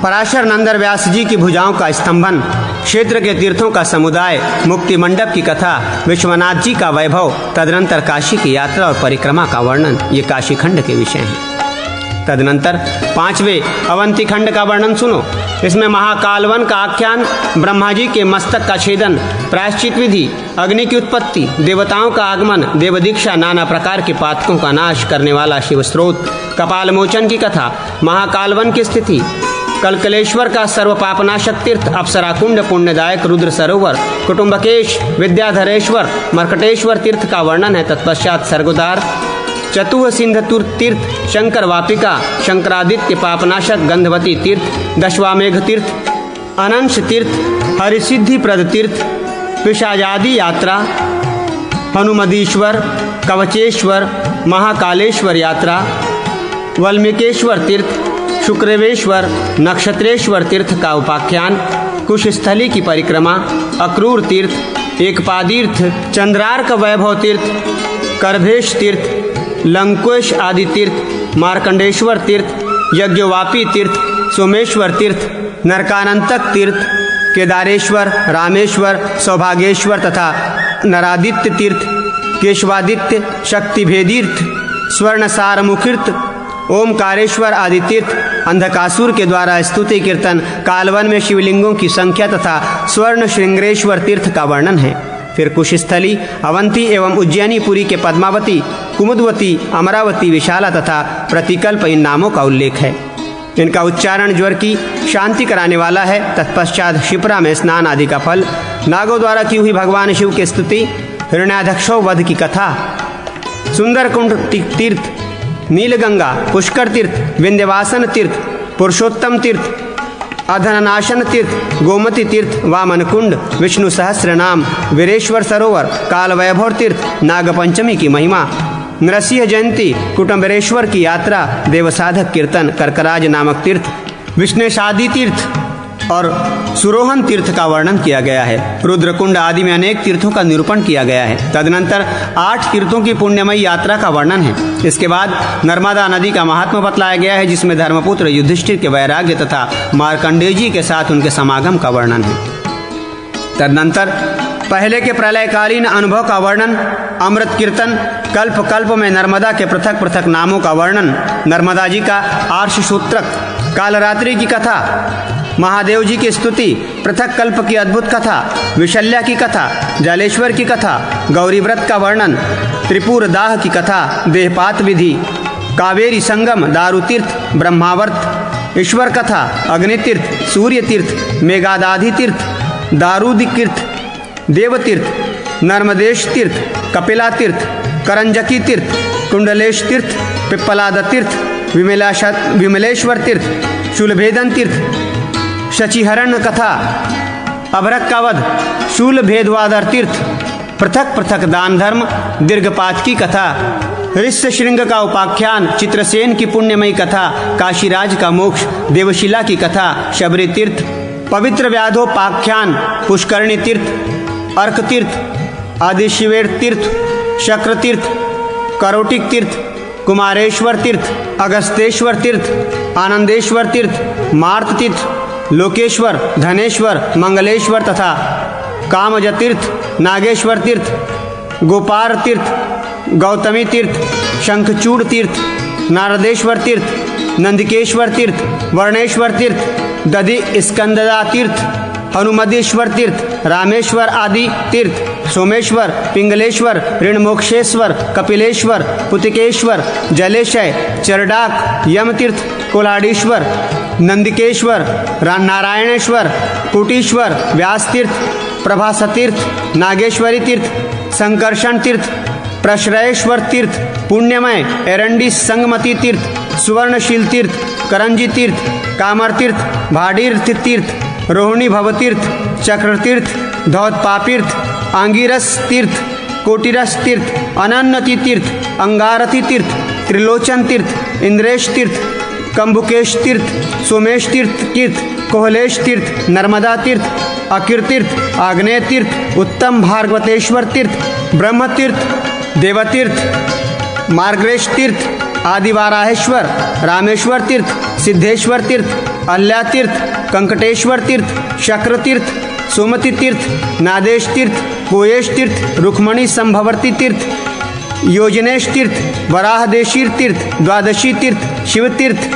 पराशर नंदर व्यास जी की भुजाओं का स्तंभन, क्षेत्र के तीर्थों का समुदाय, मुक्ति मंडप की कथा, विश्वनाथ जी का वैभव, तदनंतर काशी की यात्रा और परिक्रमा का वर्णन, ये काशी खंड के विषय हैं। तदनंतर पांचवें अवंती खंड का वर्णन सुनो। इसमें महाकालवन का आख्यान, ब्रह्मा जी के मस्तक का छेदन, प्रायश्चित विधि, अग्नि की उत्पत्ति, देवताओं का आगमन, देव दीक्षा, नाना प्रकार के पातकों का नाश करने वाला शिव स्रोत, कपाल मोचन की कथा, महाकालवन की स्थिति, कलकलेश्वर का सर्वपापनाशक तीर्थ, अप्सरा कुंड, पुण्यदायक रुद्र सरोवर, कुटुंबकेश, विद्याधरेश्वर, मर्कटेश्वर तीर्थ का वर्णन है। तत्पश्चात सर्गोदार, चतुह सिंधतुर तीर्थ, शंकर वापिका, शंकरादित्य पापनाशक, गंधवती तीर्थ, दशवामेघ तीर्थ, अनंश तीर्थ, हरिसिद्धि प्रद तीर्थ, पिशाजादि यात्रा, हनुमदीश्वर, कवचेश्वर, महाकालेश्वर यात्रा, वाल्मीकेश्वर तीर्थ, शुक्रवेश्वर, नक्षत्रेश्वर तीर्थ का उपाख्यान, कुशस्थली की परिक्रमा, अक्रूर तीर्थ, एकपादीर्थ, चंद्रार्क वैभव तीर्थ, करभेश तीर्थ, लंकेश आदि तीर्थ, मार्कंडेश्वर तीर्थ, यज्ञवापी तीर्थ, सोमेश्वर तीर्थ, नरकानंतक तीर्थ, केदारेश्वर, रामेश्वर, सौभागेश्वर तथा नरादित्य तीर्थ, केशवादित्य, शक्तिभेदीर्थ, स्वर्णसारमुखीर्थ, ओमकारेश्वर आदि तीर्थ, अंधकासुर के द्वारा स्तुति कीर्तन, कालवन में शिवलिंगों की संख्या तथा स्वर्ण श्रृंगरेश्वर तीर्थ का वर्णन है। फिर कुशस्थली, अवंती एवं उज्जैनीपुरी के पद्मावती, कुमुदवती, अमरावती, विशाला तथा प्रतिकल्प इन नामों का उल्लेख है। इनका उच्चारण ज्वर की शांति कराने वाला है। तत्पश्चात शिप्रा में स्नान आदि का फल, नागों द्वारा की हुई भगवान शिव की स्तुति, हिरण्याध्यक्षों वध की कथा, सुंदरकुंड तीर्थ, नीलगंगा, पुष्कर तीर्थ, विंध्यवासन तीर्थ, पुरुषोत्तम तीर्थ, अधननाशन तीर्थ, गोमती तीर्थ, वामन कुंड, विष्णु सहस्र नाम, वीरेश्वर सरोवर, काल वैभव तीर्थ, नागपंचमी की महिमा, नरसिंह जयंती, कुटुम्बरेश्वर की यात्रा, देवसाधक कीर्तन, करकराज नामक तीर्थ, विष्णुशादी तीर्थ और सुरोहन तीर्थ का वर्णन किया गया है। रुद्रकुंड आदि में अनेक तीर्थों का निरूपण किया गया है। तदनंतर 8 तीर्थों की पुण्यमयी यात्रा का वर्णन है। इसके बाद नर्मदा नदी का महात्मा बतलाया गया है, जिसमें धर्मपुत्र युधिष्ठिर के वैराग्य तथा मार्कंडेय जी के साथ उनके समागम का वर्णन है। तदनंतर पहले के प्रलयकालीन अनुभव का वर्णन, अमृत कीर्तन, कल्प कल्प में नर्मदा के पृथक पृथक नामों का वर्णन, नर्मदा जी का आर्ष सूत्रक, कालरात्रि की कथा, महादेव जी की स्तुति, पृथक कल्प की अद्भुत कथा, विशल्या की कथा, जलेश्वर की कथा, गौरी व्रत का वर्णन, त्रिपुर दाह की कथा, देहपात विधि, कावेरी संगम, दारू तीर्थ, ब्रह्मावर्त, ईश्वर कथा, अग्नितीर्थ, सूर्य तीर्थ, मेघादाधि तीर्थ, दारूदि तीर्थ, देवतीर्थ, नर्मदेश तीर्थ, कपिला तीर्थ, करंजकी तीर्थ, कुंडलेश तीर्थ, पिप्पलाद तीर्थ, विमलेश्वर तीर्थ, शूलभेदन तीर्थ, शचिहरण कथा, अभरक का वध, शूल भेदवादर तीर्थ, पृथक पृथक दान धर्म, दीर्घपात की कथा, ऋष्य श्रृंग का उपाख्यान, चित्रसेन की पुण्यमयी कथा, काशीराज का मोक्ष, देवशिला की कथा, शबरी तीर्थ, पवित्र व्याधोपाख्यान, पुष्करणी तीर्थ, अर्क तीर्थ, आदिशिवेर तीर्थ, शक्र तीर्थ, करोटिक तीर्थ, कुमारेश्वर तीर्थ, अगस्तेश्वर तीर्थ, आनंदेश्वर तीर्थ, मार्त तीर्थ, लोकेश्वर, धनेश्वर, मंगलेश्वर तथा कामज तीर्थ, नागेश्वर तीर्थ, गोपार तीर्थ, गौतमी तीर्थ, शंखचूड़ तीर्थ, नारदेश्वर तीर्थ, नंदिकेश्वर तीर्थ, वर्णेश्वर तीर्थ, दधि स्कंददा तीर्थ, हनुमदेश्वर तीर्थ, रामेश्वर आदि तीर्थ, सोमेश्वर, पिंगलेश्वर, ऋणमोक्षेश्वर, कपिलेश्वर, पुतिकेश्वर, जलेशय, चरडाक, यमतीर्थ, कोलाडीश्वर, नंदिकेश्वर, नारायणेश्वर, कुटीश्वर, व्यासतीर्थ, प्रभासतीर्थ, नागेश्वरी तीर्थ, संकर्षण तीर्थ, प्रश्रयेश्वर तीर्थ, पुण्यमय, एरंडी संगमती तीर्थ, सुवर्णशील तीर्थ, करंजी तीर्थ, कामर तीर्थ, भाडीर्थ तीर्थ, रोहिणी भवतीर्थ, चक्र तीर्थ, धौतपापीर्थ, आंगिरस तीर्थ, कोटिरस तीर्थ, अनन्नति तीर्थ, अंगारथी तीर्थ, त्रिलोचन तीर्थ, इंद्रेश तीर्थ, कंबुकेश तीर्थ, सोमेश तीर्थ, कोहलेश तीर्थ, नर्मदा तीर्थ, अकीर्तीर्थ, आग्नेय तीर्थ, उत्तम भार्गवतेश्वर तीर्थ, ब्रह्म तीर्थ, देवतीर्थ, मार्गरेश तीर्थ, आदिवाराहेश्वर, रामेश्वर तीर्थ, सिद्धेश्वर तीर्थ, अल्ल्या तीर्थ, कंकटेश्वर तीर्थ, शक्र तीर्थ, सोमती तीर्थ, नादेश तीर्थ, कोयेश तीर्थ, रुक्मणी संभवर्ती तीर्थ, योजनेश तीर्थ, वराहदेशीर तीर्थ, द्वादशी तीर्थ, शिव तीर्थ,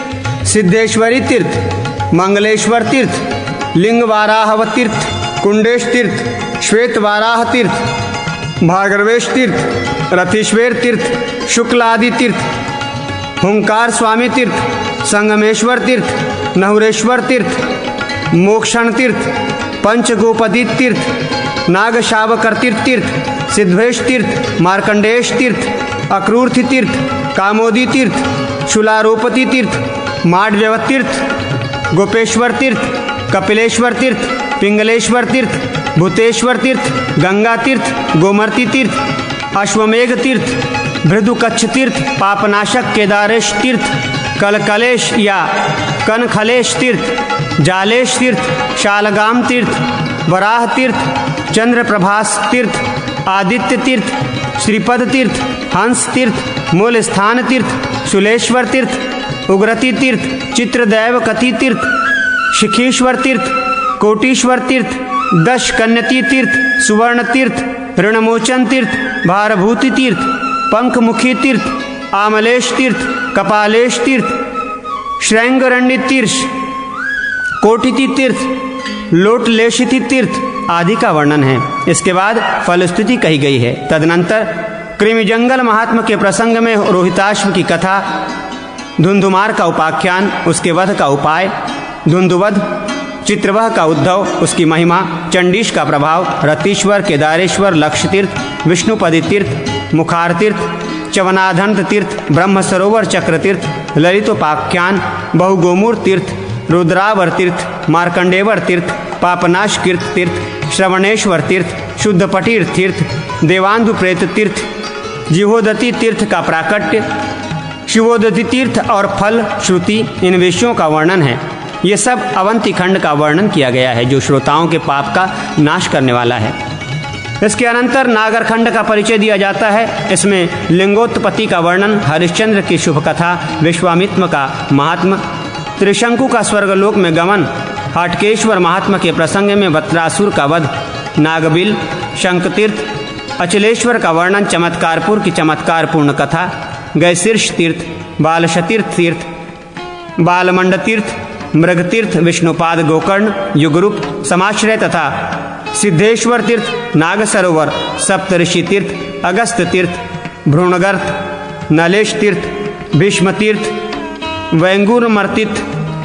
सिद्धेश्वरी तीर्थ, मंगलेश्वर तीर्थ, लिंग वाराहव तीर्थ, कुंडेश तीर्थ, श्वेत वाराह तीर्थ, भार्गवेश तीर्थ, रथीश्वर तीर्थ, शुक्ल आदि तीर्थ, हुंकार स्वामी तीर्थ, संगमेश्वर तीर्थ, नहुरेश्वर तीर्थ, मोक्षण तीर्थ, पंचगोपदी तीर्थ, नागशावकर तीर्थ, सिद्धेश तीर्थ, मार्कंडेश तीर्थ, अक्रूरथी तीर्थ, कामोदी तीर्थ, शूलारोपति तीर्थ, माडव्यव तीर्थ, गोपेश्वर तीर्थ, कपिलेश्वर तीर्थ, पिंगलेश्वर तीर्थ, भूतेश्वर तीर्थ, गंगा तीर्थ, गोमती तीर्थ, अश्वमेघ तीर्थ, भृदुकच्छ तीर्थ, पापनाशक केदारेश तीर्थ, कलकलेश या कनखलेश तीर्थ, जालेश तीर्थ, शालगाम तीर्थ, वराह तीर्थ, चंद्रप्रभास तीर्थ, आदित्य तीर्थ, श्रीपद तीर्थ, हंस तीर्थ, मूल स्थान तीर्थ, शुलेश्वर तीर्थ, उग्रती तीर्थ, चित्रदैव कति तीर्थ, शिखीश्वर तीर्थ, कोटीश्वर तीर्थ, दश कन्यती तीर्थ, सुवर्ण तीर्थ, ऋणमोचन तीर्थ, भारभूति तीर्थ, पंखमुखी तीर्थ, आमलेश तीर्थ, कपालेश तीर्थ, श्रृंगरण्य तीर्थ, कोटिति तीर्थ, लोटलेशिति तीर्थ आदि का वर्णन है। इसके बाद फलस्तुति कही गई है। तदनंतर कृमिजंगल महात्मा के प्रसंग में रोहिताश्व की कथा, धुंधुमार का उपाख्यान, उसके वध का उपाय, धुंधुवध, चित्रवह का उद्धव, उसकी महिमा, चंडीश का प्रभाव, रतीश्वर, केदारेश्वर, लक्षतीर्थ, विष्णुपदी तीर्थ, मुखार तीर्थ, चवनाधंत तीर्थ, ब्रह्म सरोवर चक्र तीर्थ, ललितोपाख्यान, बहुगोमूर तीर्थ, रुद्रावर तीर्थ, मार्कंडेवर तीर्थ, पापनाश कीर्त तीर्थ, श्रवणेश्वर तीर्थ, शुद्धपटीर तीर्थ, देवांधु प्रेत तीर्थ, जिहोदती तीर्थ का प्राकट्य, शिवोदती तीर्थ और फल श्रुति, इन विषयों का वर्णन है। ये सब अवंती खंड का वर्णन किया गया है जो श्रोताओं के पाप का नाश करने वाला है। इसके अनंतर नागर खंड का परिचय दिया जाता है। इसमें लिंगोत्पत्ति का वर्णन, हरिश्चंद्र की शुभ कथा, विश्वामित्र का महात्म, त्रिशंकु का स्वर्गलोक में गमन, हाटकेश्वर महात्मा के प्रसंग में वत्रासुर का वध, नागबिल, शंखतीर्थ, अचलेश्वर का वर्णन, चमत्कारपुर की चमत्कारपूर्ण कथा, गैशीर्ष तीर्थ, बालशतीर्थ तीर्थ, बालमंड तीर्थ, मृगतीर्थ, विष्णुपाद गोकर्ण, युगरूप, समाश्रय तथा सिद्धेश्वर तीर्थ, नाग सरोवर, सप्तऋषि तीर्थ, अगस्त तीर्थ, भ्रूणगर्त, नलेश तीर्थ, भीष्म तीर्थ, वैंगुरमर्तीर्थ,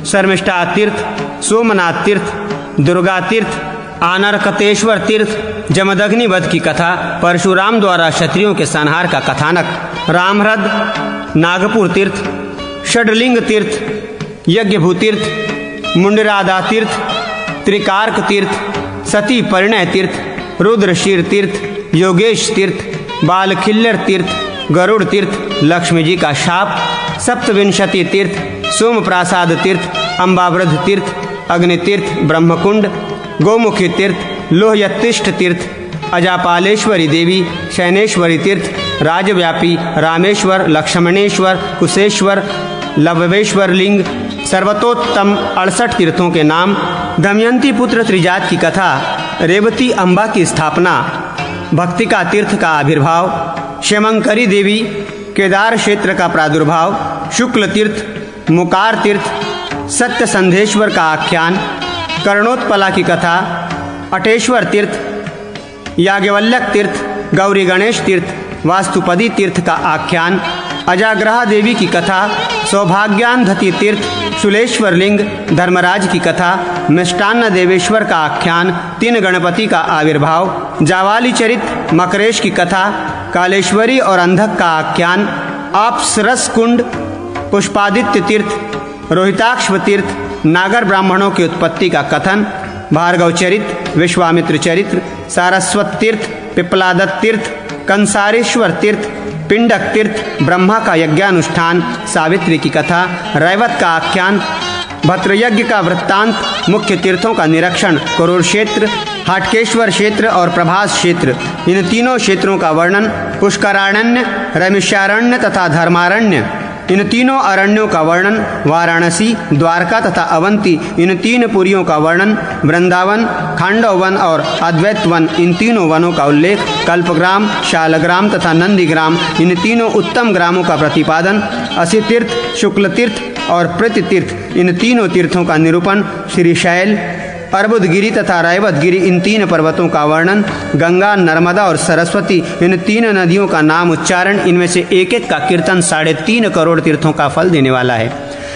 शर्मिष्ठा तीर्थ, सोमनाथ तीर्थ, दुर्गा तीर्थ, आनरकतेश्वर तीर्थ, जमदग्नि वध की कथा, परशुराम द्वारा क्षत्रियों के संहार का कथानक, रामहृद, नागपुर तीर्थ, षडलिंग तीर्थ, यज्ञभूतीर्थ, मुंडरादा तीर्थ, त्रिकारक तीर्थ, सती परिणय तीर्थ, रुद्रशीर तीर्थ, योगेश तीर्थ, बालखिल्लर तीर्थ, गरुड़ तीर्थ, लक्ष्मी जी का शाप, सप्तविंशति तीर्थ, सोमप्रासाद तीर्थ, अम्बावृद्ध तीर्थ, अग्नि तीर्थ, ब्रह्मकुंड, गोमुखी तीर्थ, लोहयत्तिष्ठ तीर्थ, अजापालेश्वरी देवी, शैनेश्वरी तीर्थ, राजव्यापी, रामेश्वर, लक्ष्मणेश्वर, कुशेश्वर, लववेश्वर लिंग, सर्वतोत्तम 68 तीर्थों के नाम, दमयंती पुत्र त्रिजात की कथा, रेवती अम्बा की स्थापना, भक्तिका तीर्थ का आविर्भाव, क्षेमंकरी देवी, केदार क्षेत्र का प्रादुर्भाव, शुक्ल तीर्थ, मुकार तीर्थ, सत्य संधेश्वर का आख्यान, कर्णोत्पला की कथा, अटेश्वर तीर्थ, याज्ञवल्लक तीर्थ, गौरी गणेश तीर्थ, वास्तुपदी तीर्थ का आख्यान, अजाग्रहा देवी की कथा, सौभाग्यान्धति तीर्थ, शुलेश्वर लिंग, धर्मराज की कथा, मिष्टान्न देवेश्वर का आख्यान, 3 गणपति का आविर्भाव, जावाली चरित, मकरेश की कथा, कालेश्वरी और अंधक का आख्यान, अप्सरस कुंड, पुष्पादित्य तीर्थ, रोहिताक्ष तीर्थ, नागर ब्राह्मणों की उत्पत्ति का कथन, भार्गव चरित, विश्वामित्र चरित्र, सारस्वत तीर्थ, पिप्लादत्त तीर्थ, कंसारेश्वर तीर्थ, पिंडक तीर्थ, ब्रह्मा का यज्ञानुष्ठान, सावित्री की कथा, रैवत का आख्यान, भद्रयज्ञ का वृत्तांत, मुख्य तीर्थों का निरीक्षण, करूर क्षेत्र, हाटकेश्वर क्षेत्र और प्रभास क्षेत्र, इन तीनों क्षेत्रों का वर्णन, पुष्करारण्य, रैमिष्यारण्य तथा धर्मारण्य, इन तीनों अरण्यों का वर्णन, वाराणसी, द्वारका तथा अवंती, इन 3 पुरियों का वर्णन, वृंदावन, खांडव वन और अद्वैत वन, इन तीनों वनों का उल्लेख, कल्पग्राम, शालग्राम तथा नंदीग्राम, इन तीनों उत्तम ग्रामों का प्रतिपादन, असी तीर्थ, शुक्ल तीर्थ और प्रति तीर्थ, इन तीनों तीर्थों का निरूपण, श्रीशैल, अर्बुदगिरी तथा रायवतगिरी, इन 3 पर्वतों का वर्णन, गंगा, नर्मदा और सरस्वती, इन 3 नदियों का नाम उच्चारण, इनमें से एक एक का कीर्तन 3.5 करोड़ तीर्थों का फल देने वाला है,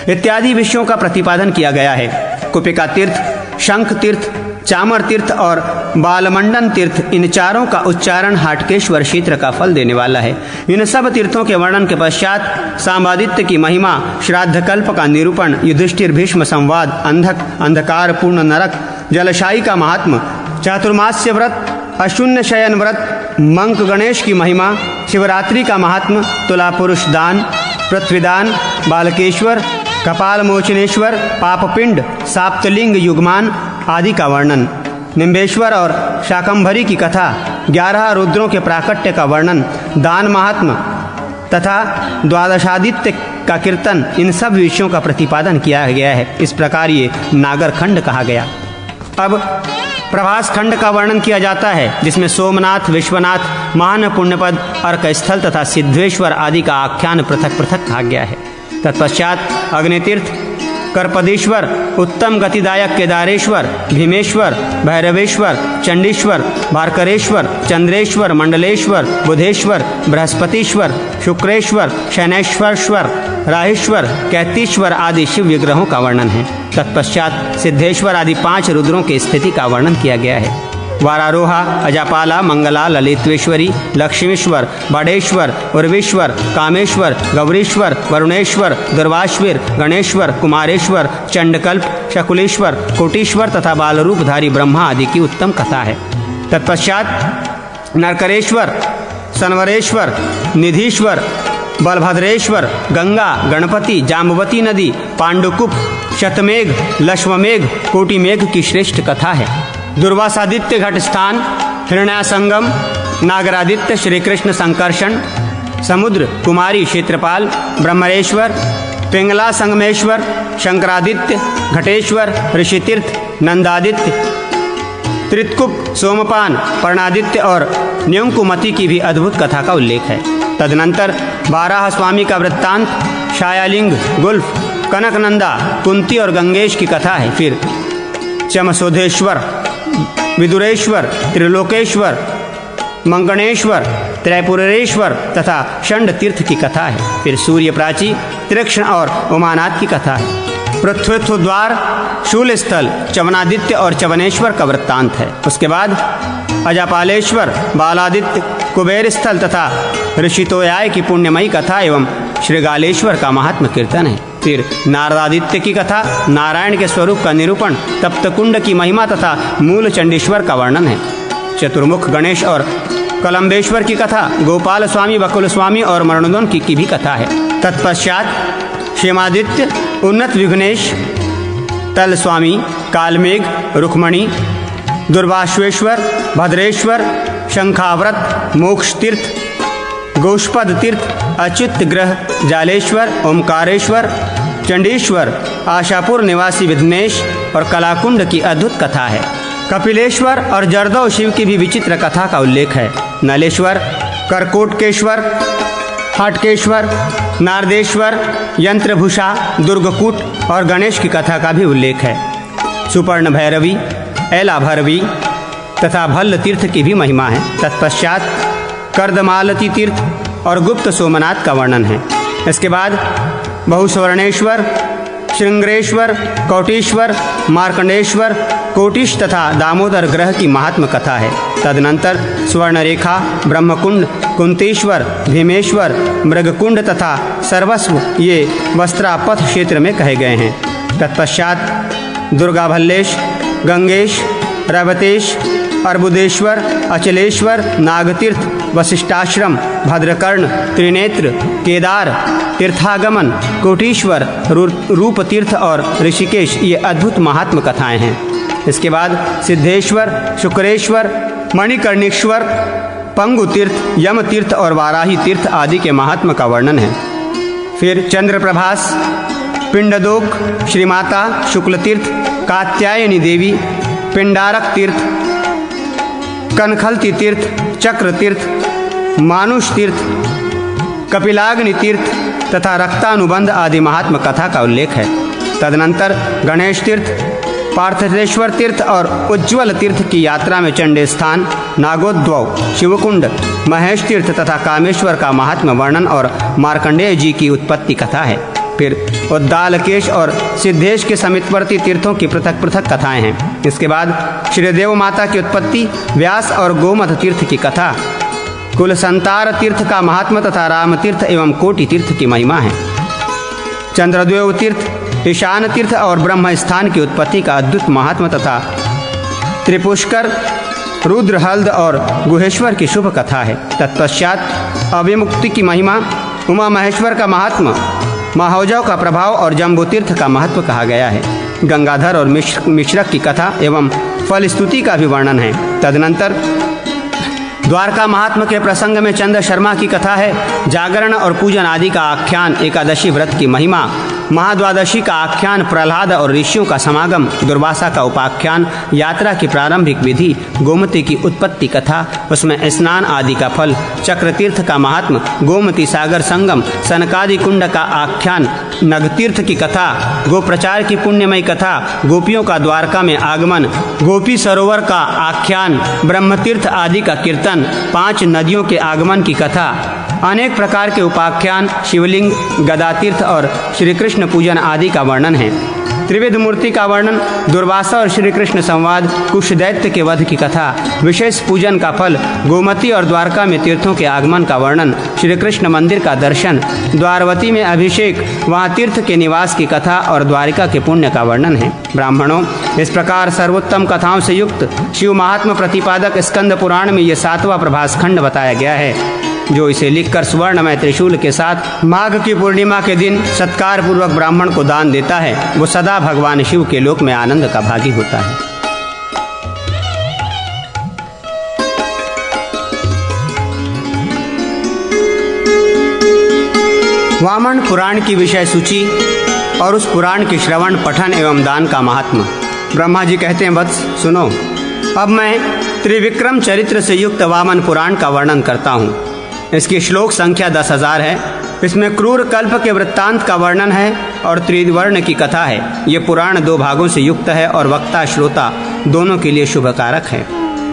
इत्यादि विषयों का प्रतिपादन किया गया है। कुपिका तीर्थ, शंख तीर्थ, चामर तीर्थ और बालमंडन तीर्थ, इन चारों का उच्चारण हाटकेश्वर क्षेत्र का फल देने वाला है। इन सब तीर्थों के वर्णन के पश्चात सांबादित्य की महिमा, श्राद्धकल्प का निरूपण, युधिष्ठिर भीष्म संवाद, अंधक, अंधकार पूर्ण नरक, जलशाही का महात्म, चातुर्मास्य व्रत, अशून्य शयन व्रत, मंक गणेश की महिमा, शिवरात्रि का महात्म, तुला पुरुष दान, पृथ्वीदान, बालकेश्वर, कपाल मोचनेश्वर, पापपिंड, साप्तलिंग युगमान आदि का वर्णन, निम्बेश्वर और शाकंभरी की कथा, 11 रुद्रों के प्राकट्य का वर्णन, दान महात्म तथा द्वादशादित्य का कीर्तन, इन सब विषयों का प्रतिपादन किया गया है। इस प्रकार ये नागर खंड कहा गया। अब प्रभास खंड का वर्णन किया जाता है, जिसमें सोमनाथ, विश्वनाथ, महान पुण्यपद, अर्कस्थल तथा सिद्धेश्वर आदि का आख्यान पृथक पृथक कहा गया है। तत्पश्चात अग्नितीर्थ, करपदेश्वर, उत्तम गतिदायक केदारेश्वर, भीमेश्वर, भैरवेश्वर, चंडीश्वर, भारकरेश्वर, चंद्रेश्वर, मंडलेश्वर, बुधेश्वर, बृहस्पतिश्वर, शुक्रेश्वर, शनैश्वरेश्वर, राहेश्वर, कैतीश्वर आदि शिव विग्रहों का वर्णन है। तत्पश्चात सिद्धेश्वर आदि 5 रुद्रों की स्थिति का वर्णन किया गया है। वारारोहा, अजापाला, मंगला, ललितेश्वरी, लक्ष्मीश्वर, बड़ेश्वर, उर्वेश्वर, कामेश्वर, गौरीश्वर, वरुणेश्वर, दुर्वाश्वीर, गणेश्वर, कुमारेश्वर, चंडकल्प, शकुलेश्वर, कोटीश्वर तथा बालरूपधारी ब्रह्मा आदि की उत्तम कथा है। तत्पश्चात नरकरेश्वर, सनवरेश्वर, निधीश्वर, बलभद्रेश्वर, गंगा, गणपति, जाम्बवती नदी, पांडुकुप, शतमेघ, लक्ष्ममेघ, कोटिमेघ की श्रेष्ठ कथा है। दुर्वासादित्य घट स्थान, हिरण्यासंगम, नागरादित्य, श्री कृष्ण संकर्षण, समुद्र, कुमारी, क्षेत्रपाल, ब्रह्मरेश्वर, पिंगला संगमेश्वर, शंकरादित्य, घटेश्वर, ऋषितीर्थ, नंदादित्य, त्रितकुप, सोमपान, पर्णादित्य और न्यंकुमति की भी अद्भुत कथा का उल्लेख है। तदनंतर 12 स्वामी का वृत्तांत, छायालिंग, गुल्फ, कनकनंदा, कुंती और गंगेश की कथा है। फिर चमसोधेश्वर, विदुरेश्वर, त्रिलोकेश्वर, मंगणेश्वर, त्रैपुरेश्वर तथा षंड तीर्थ की कथा है। फिर सूर्य प्राची, त्रिक्षण और उमानाथ की कथा है। पृथ्वीत्व द्वार, शूल स्थल, चवनादित्य और चवनेश्वर का वृत्तांत है। उसके बाद अजापालेश्वर, बालादित्य, कुबेर स्थल तथा ऋषितोयाय की पुण्यमयी कथा एवं श्रीगालेश्वर का महात्म कीर्तन है। फिर नारदादित्य की कथा, नारायण के स्वरूप का निरूपण, तप्तकुंड की महिमा तथा मूल चंडीश्वर का वर्णन है। चतुर्मुख गणेश और कलम्बेश्वर की कथा, गोपाल स्वामी, बकुल स्वामी और मरणोदन की भी कथा है। तत्पश्चात क्षेमादित्य, उन्नत विघ्नेश, तल स्वामी, कालमेघ, रुक्मणी, दुर्वाश्वेश्वर, भद्रेश्वर, शंखाव्रत, मोक्ष तीर्थ, गोष्पद तीर्थ, अच्युत ग्रह, जालेश्वर, ओमकारेश्वर, चंडीश्वर, आशापुर निवासी विघ्नेश और कलाकुंड की अद्भुत कथा है। कपिलेश्वर और जरदव शिव की भी विचित्र कथा का उल्लेख है। नलेश्वर, करकोटकेश्वर, हाटकेश्वर, नारदेश्वर, यंत्रभूषा, दुर्गकूट और गणेश की कथा का भी उल्लेख है। सुपर्ण भैरवी, ऐला भैरवी तथा भल्ल तीर्थ की भी महिमा है। तत्पश्चात कर्दमालती तीर्थ और गुप्त सोमनाथ का वर्णन है। इसके बाद बहुस्वर्णेश्वर, श्रृंगरेश्वर, कौटीश्वर, मार्कंडेश्वर, कोटिश तथा दामोदर ग्रह की महात्म कथा है। तदनंतर स्वर्णरेखा, ब्रह्मकुंड, कुंतेश्वर, भीमेश्वर, मृगकुंड तथा सर्वस्व ये वस्त्रापथ क्षेत्र में कहे गए हैं। तत्पश्चात दुर्गा भल्लेश, गंगेश, रवतेश, अर्बुदेश्वर, अचलेश्वर, नागतीर्थ, वशिष्ठाश्रम, भद्रकर्ण, त्रिनेत्र, केदार, तीर्थागमन, कोटीश्वर, रूपतीर्थ और ऋषिकेश ये अद्भुत महात्म कथाएं हैं। इसके बाद सिद्धेश्वर, शुक्रेश्वर, मणिकर्णेश्वर, पंगु तीर्थ, यम तीर्थ और वाराही तीर्थ आदि के महात्म का वर्णन है। फिर चंद्रप्रभास, पिंडदोक, श्रीमाता, शुक्ल तीर्थ, कात्यायनी देवी, पिंडारक तीर्थ, कनखलती तीर्थ, चक्र तीर्थ, मानुष तीर्थ, कपिलाग्नि तीर्थ तथा रक्तानुबंध आदि महात्म कथा का उल्लेख है। तदनंतर गणेश तीर्थ, पार्थेश्वर तीर्थ और उज्ज्वल तीर्थ की यात्रा में चंडे स्थान, नागोद्वव, शिवकुंड, महेश तीर्थ तथा कामेश्वर का महात्म वर्णन और मार्कंडेय जी की उत्पत्ति कथा है। फिर उद्दालकेश और सिद्धेश के समीपवर्ती तीर्थों की पृथक पृथक कथाएं हैं। इसके बाद श्रीदेव माता की उत्पत्ति, व्यास और गोमत तीर्थ की कथा, कुलसंतार तीर्थ का महात्म तथा राम तीर्थ एवं कोटि तीर्थ की महिमा है। चंद्रद्वैव तीर्थ, ईशान तीर्थ और ब्रह्म स्थान की उत्पत्ति का अद्भुत महात्म तथा त्रिपुष्कर, रुद्रहल्द और गुहेश्वर की शुभ कथा है। तत्पश्चात अभिमुक्ति की महिमा, उमा महेश्वर का महात्मा, महाौजव का प्रभाव और जम्बूतीर्थ का महत्व कहा गया है। गंगाधर और मिश्रक की कथा एवं फलस्तुति का भी वर्णन है। तदनंतर द्वारका महात्मा के प्रसंग में चंद्र शर्मा की कथा है। जागरण और पूजन आदि का आख्यान, एकादशी व्रत की महिमा, महाद्वादशी का आख्यान, प्रहलाद और ऋषियों का समागम, दुर्वासा का उपाख्यान, यात्रा की प्रारंभिक विधि, गोमती की उत्पत्ति कथा, उसमें स्नान आदि का फल, चक्रतीर्थ का महात्म, गोमती सागर संगम, सनकादि कुंड का आख्यान, नगतीर्थ की कथा, गोप्रचार की पुण्यमयी कथा, गोपियों का द्वारका में आगमन, गोपी सरोवर का आख्यान, ब्रह्मतीर्थ आदि का कीर्तन, 5 नदियों के आगमन की कथा, अनेक प्रकार के उपाख्यान, शिवलिंग, गदातीर्थ और श्री कृष्ण पूजन आदि का वर्णन है। त्रिविध मूर्ति का वर्णन, दुर्वासा और श्री कृष्ण संवाद, कुश दैत्य के वध की कथा, विशेष पूजन का फल, गोमती और द्वारका में तीर्थों के आगमन का वर्णन, श्री कृष्ण मंदिर का दर्शन, द्वारवती में अभिषेक, वहाँ तीर्थ के निवास की कथा और द्वारिका के पुण्य का वर्णन है। ब्राह्मणों, इस प्रकार सर्वोत्तम कथाओं से युक्त शिव महात्मा प्रतिपादक स्कंद पुराण में ये 7वां प्रभास खंड बताया गया है। जो इसे लिखकर स्वर्णमय त्रिशूल के साथ माघ की पूर्णिमा के दिन सत्कार पूर्वक ब्राह्मण को दान देता है, वो सदा भगवान शिव के लोक में आनंद का भागी होता है। वामन पुराण की विषय सूची और उस पुराण के श्रवण, पठन एवं दान का महात्मा। ब्रह्मा जी कहते हैं, वत्स सुनो, अब मैं त्रिविक्रम चरित्र से युक्त वामन पुराण का वर्णन करता हूँ। इसकी श्लोक संख्या 10,000 है। इसमें क्रूर कल्प के वृत्तांत का वर्णन है और त्रिवर्ण की कथा है। ये पुराण 2 भागों से युक्त है और वक्ता श्रोता दोनों के लिए शुभकारक है।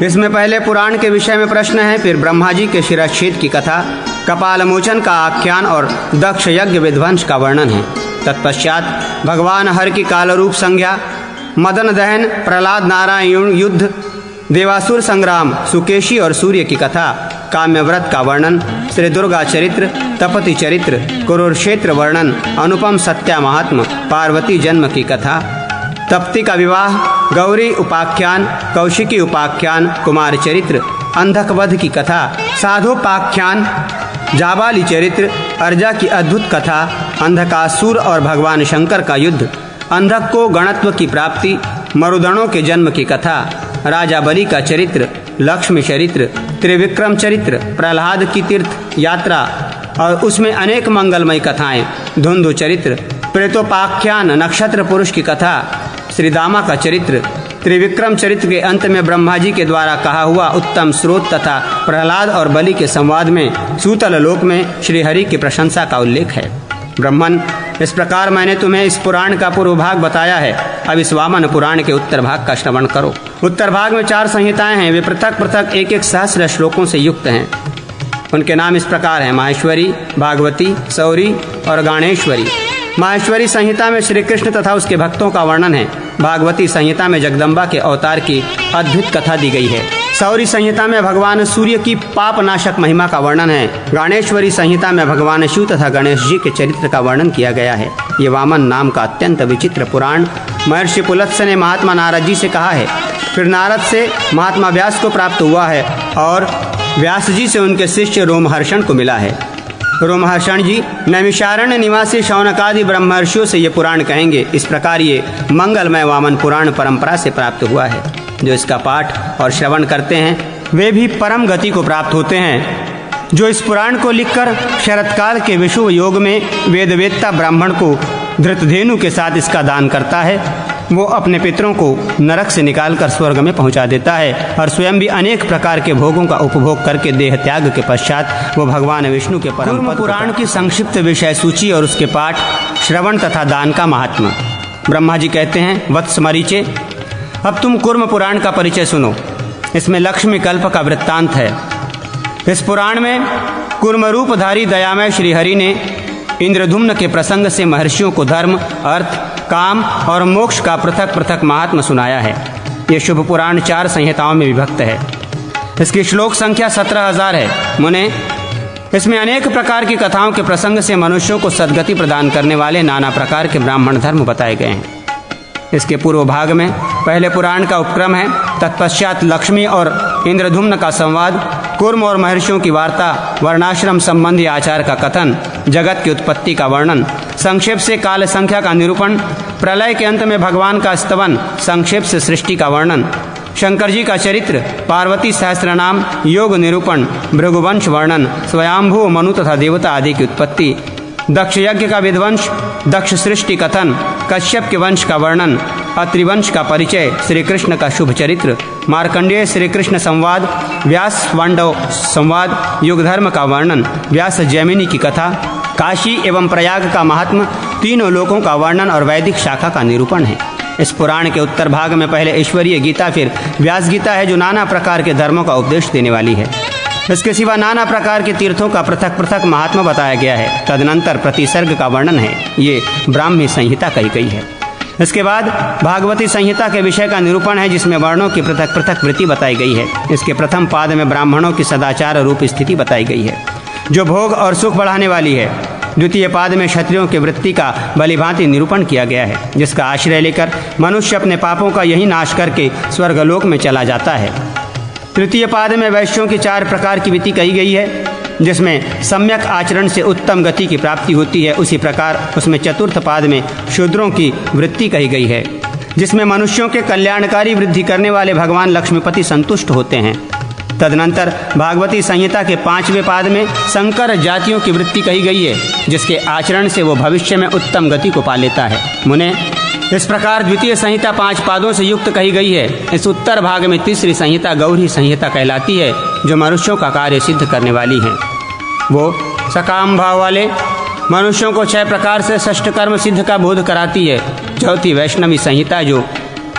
इसमें पहले पुराण के विषय में प्रश्न है, फिर ब्रह्मा जी के शिरच्छेद की कथा, कपालमोचन का आख्यान और दक्ष यज्ञ विध्वंस का वर्णन है। तत्पश्चात भगवान हर की कालरूप संज्ञा, मदन दहन, प्रहलाद नारायण युद्ध, देवासुर संग्राम, सुकेशी और सूर्य की कथा, काम्य व्रत का वर्णन, श्री दुर्गा चरित्र, तपति चरित्र, कुरुक्षेत्र वर्णन, अनुपम सत्या महात्म, पार्वती जन्म की कथा, तप्ती का विवाह, गौरी उपाख्यान, कौशिकी उपाख्यान, कुमार चरित्र, अंधक वध की कथा, साधोपाख्यान, जाबाली चरित्र, अर्जा की अद्भुत कथा, अंधकासुर और भगवान शंकर का युद्ध, अंधक को गणत्व की प्राप्ति, मरुदणों के जन्म की कथा, राजा बलि का चरित्र, लक्ष्मी चरित्र, त्रिविक्रम चरित्र, प्रहलाद की तीर्थ यात्रा और उसमें अनेक मंगलमयी कथाएं, धुंधु चरित्र, प्रेतोपाख्यान, नक्षत्र पुरुष की कथा, श्रीदामा का चरित्र, त्रिविक्रम चरित्र के अंत में ब्रह्मा जी के द्वारा कहा हुआ उत्तम स्रोत तथा प्रहलाद और बलि के संवाद में सूतल लोक में श्रीहरि की प्रशंसा का उल्लेख है। ब्राह्मण, इस प्रकार मैंने तुम्हें इस पुराण का पूर्व भाग बताया है। अब इस वामन पुराण के उत्तर भाग का श्रवण करो। उत्तर भाग में 4 संहिताएं हैं। वे पृथक पृथक 1-1 सहस्र श्लोकों से युक्त हैं। उनके नाम इस प्रकार हैं, माहेश्वरी, भागवती, सौरी और गणेश्वरी। माहेश्वरी संहिता में श्री कृष्ण तथा उसके भक्तों का वर्णन है। भागवती संहिता में जगदम्बा के अवतार की अद्भुत कथा दी गई है। सौरी संहिता में भगवान सूर्य की पाप नाशक महिमा का वर्णन है। गणेश्वरी संहिता में भगवान शिव तथा गणेश जी के चरित्र का वर्णन किया गया है। ये वामन नाम का अत्यंत विचित्र पुराण महर्षि पुलत्स्य ने महात्मा नारद जी से कहा है, फिर नारद से महात्मा व्यास को प्राप्त हुआ है और व्यास जी से उनके शिष्य रोमहर्षण को मिला है। रोमहर्षण जी नैमिषारण्य निवासी शौनकादि ब्रह्मर्षियों से ये पुराण कहेंगे। इस प्रकार ये मंगलमय वामन पुराण परंपरा से प्राप्त हुआ है। जो इसका पाठ और श्रवण करते हैं वे भी परम गति को प्राप्त होते हैं। जो इस पुराण को लिखकर शरतकाल के विषुव योग में वेदवेत्ता ब्राह्मण को धृतधेनु के साथ इसका दान करता है, वो अपने पितरों को नरक से निकालकर स्वर्ग में पहुंचा देता है और स्वयं भी अनेक प्रकार के भोगों का उपभोग करके देह त्याग के पश्चात वो भगवान विष्णु के परम पद पुराण की संक्षिप्त विषय सूची और उसके पाठ, श्रवण तथा दान का महात्मा। ब्रह्मा जी कहते हैं, वत्स मरीचे, अब तुम कूर्म पुराण का परिचय सुनो। इसमें लक्ष्मी कल्प का वृत्तांत है। इस पुराण में कूर्म रूपधारी दयामय श्रीहरि ने इंद्रधुम्न के प्रसंग से महर्षियों को धर्म, अर्थ, काम और मोक्ष का पृथक पृथक महात्मा सुनाया है। ये शुभ पुराण 4 संहिताओं में विभक्त है। इसकी श्लोक संख्या 17,000 है। मुने, इसमें अनेक प्रकार की कथाओं के प्रसंग से मनुष्यों को सद्गति प्रदान करने वाले नाना प्रकार के ब्राह्मण धर्म बताए गए हैं। इसके पूर्व भाग में पहले पुराण का उपक्रम है, तत्पश्चात लक्ष्मी और इंद्रधुम्न का संवाद, कूर्म और महर्षियों की वार्ता, वर्णाश्रम संबंधी आचार का कथन, जगत की उत्पत्ति का वर्णन, संक्षेप से काल संख्या का निरूपण, प्रलय के अंत में भगवान का स्तवन, संक्षेप से सृष्टि का वर्णन, शंकर जी का चरित्र, पार्वती सहस्त्र नाम, योग निरूपण, भृगुवंश वर्णन, स्वयंभू मनु तथा देवता आदि की उत्पत्ति, दक्ष यज्ञ का विध्वंस, दक्ष सृष्टि कथन, कश्यप के वंश का वर्णन, अत्रिवंश का परिचय, श्री कृष्ण का शुभ चरित्र, मार्कंडेय श्री कृष्ण संवाद, व्यास पांडव संवाद, युग धर्म का वर्णन, व्यास जैमिनी की कथा, काशी एवं प्रयाग का महात्म, तीनों लोकों का वर्णन और वैदिक शाखा का निरूपण है। इस पुराण के उत्तर भाग में पहले ईश्वरीय गीता, फिर व्यास गीता है जो नाना प्रकार के धर्मों का उपदेश देने वाली है। इसके सिवा नाना प्रकार के तीर्थों का पृथक पृथक महात्मा बताया गया है। तदनंतर प्रतिसर्ग का वर्णन है, ये ब्राह्मी संहिता कही गई है। इसके बाद भागवती संहिता के विषय का निरूपण है, जिसमें वर्णों की पृथक पृथक वृत्ति बताई गई है। इसके प्रथम पाद में ब्राह्मणों की सदाचार रूप स्थिति बताई गई है, जो भोग और सुख बढ़ाने वाली है। द्वितीय पाद में क्षत्रियों की वृत्ति का भलीभांति निरूपण किया गया है, जिसका आश्रय लेकर मनुष्य अपने पापों का यही नाश करके स्वर्गलोक में चला जाता है। तृतीय पाद में वैश्यों की 4 प्रकार की वृत्ति कही गई है, जिसमें सम्यक आचरण से उत्तम गति की प्राप्ति होती है। उसी प्रकार उसमें चतुर्थ पाद में शूद्रों की वृत्ति कही गई है, जिसमें मनुष्यों के कल्याणकारी वृद्धि करने वाले भगवान लक्ष्मीपति संतुष्ट होते हैं। तदनंतर भागवती संहिता के 5वें पाद में संकर जातियों की वृत्ति कही गई है, जिसके आचरण से वो भविष्य में उत्तम गति को पा लेता है। मुने, इस प्रकार द्वितीय संहिता 5 पादों से युक्त कही गई है। इस उत्तर भाग में तीसरी संहिता गौरी संहिता कहलाती है, जो मनुष्यों का कार्य सिद्ध करने वाली है। वो सकाम भाव वाले मनुष्यों को 6 प्रकार से षष्ठ कर्म सिद्ध का बोध कराती है। चौथी वैष्णवी संहिता जो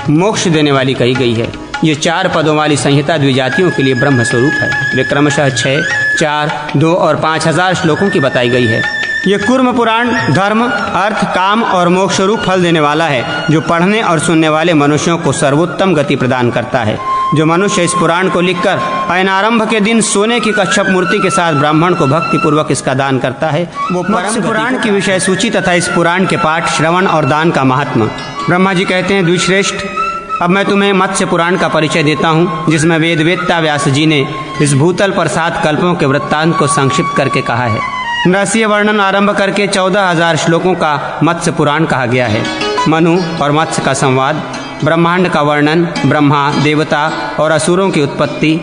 मोक्ष देने वाली कही गई है। ये 4 पदों वाली संहिता द्विजातियों के लिए ब्रह्म स्वरूप है। वे क्रमशः 6, 4, 2 और 5000 श्लोकों की बताई गई है। ये कूर्म पुराण धर्म, अर्थ, काम और मोक्ष रूप फल देने वाला है, जो पढ़ने और सुनने वाले मनुष्यों को सर्वोत्तम गति प्रदान करता है। जो मनुष्य इस पुराण को लिखकर अयनारंभ के दिन सोने की कच्छप मूर्ति के साथ ब्राह्मण को भक्ति पूर्वक इसका दान करता है, वो परम पुराण की विषय सूची तथा इस पुराण के पाठ, श्रवण और दान का महात्मा। ब्रह्मा जी कहते हैं, द्विश्रेष्ठ, अब मैं तुम्हें मत्स्य पुराण का परिचय देता हूँ, जिसमें वेदवेत्ता व्यास जी ने इस भूतल पर 7 कल्पों के वृत्तांत को संक्षिप्त करके कहा है। नरसिंह वर्णन आरंभ करके 14000 श्लोकों का मत्स्य पुराण कहा गया है। मनु और मत्स्य का संवाद, ब्रह्मांड का वर्णन, ब्रह्मा, देवता और असुरों की उत्पत्ति,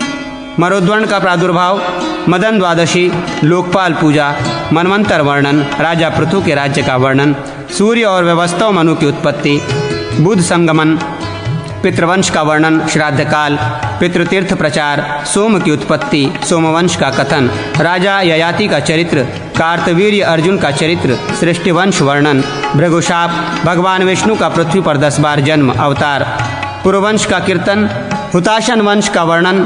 मरुद्वर्ण का प्रादुर्भाव, मदन द्वादशी, लोकपाल पूजा, मनवंतर वर्णन, राजा पृथु के राज्य का वर्णन, सूर्य और व्यवस्था मनु की उत्पत्ति, बुध संगमन, पितृवंश का वर्णन, श्राद्ध काल, पितृतीर्थ प्रचार, सोम की उत्पत्ति, सोमवंश का कथन, राजा ययाति का चरित्र, कार्तवीर्य अर्जुन का चरित्र, सृष्टिवंश वर्णन, भृगुशाप, भगवान विष्णु का पृथ्वी पर 10 बार जन्म अवतार, पुरवंश का कीर्तन, हुताशन वंश का वर्णन,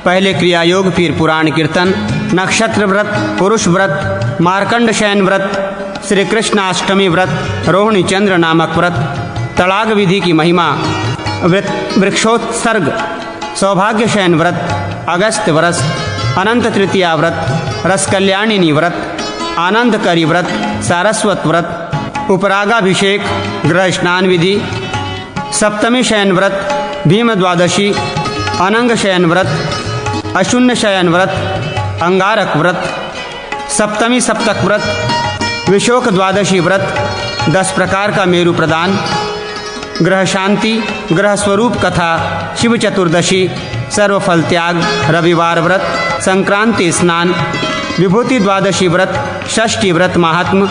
पहले क्रियायोग फिर पुराण कीर्तन, नक्षत्र व्रत, पुरुष व्रत, मार्कंड शयन व्रत, श्री कृष्णाष्टमी व्रत, रोहिणी चंद्र नामक व्रत, तड़ाग विधि की महिमा, वृक्षोत्सर्ग, सौभाग्य शयन व्रत, अगस्त व्रत, अनंत तृतीया व्रत, रस कल्याणिनी व्रत, आनंद करी व्रत, सारस्वत व्रत, उपरागाभिषेक, ग्रह स्नान विधि, सप्तमी शयन व्रत, भीम द्वादशी, अनंग शयन व्रत, अशून्य शयन व्रत, अंगारक व्रत, सप्तमी सप्तक व्रत, विशोक द्वादशी व्रत, 10 प्रकार का मेरु प्रदान, ग्रह शांति, ग्रह स्वरूप कथा, शिव चतुर्दशी, सर्वफल त्याग, रविवार व्रत, संक्रांति स्नान, विभूति द्वादशी व्रत, षष्ठी व्रत महात्म,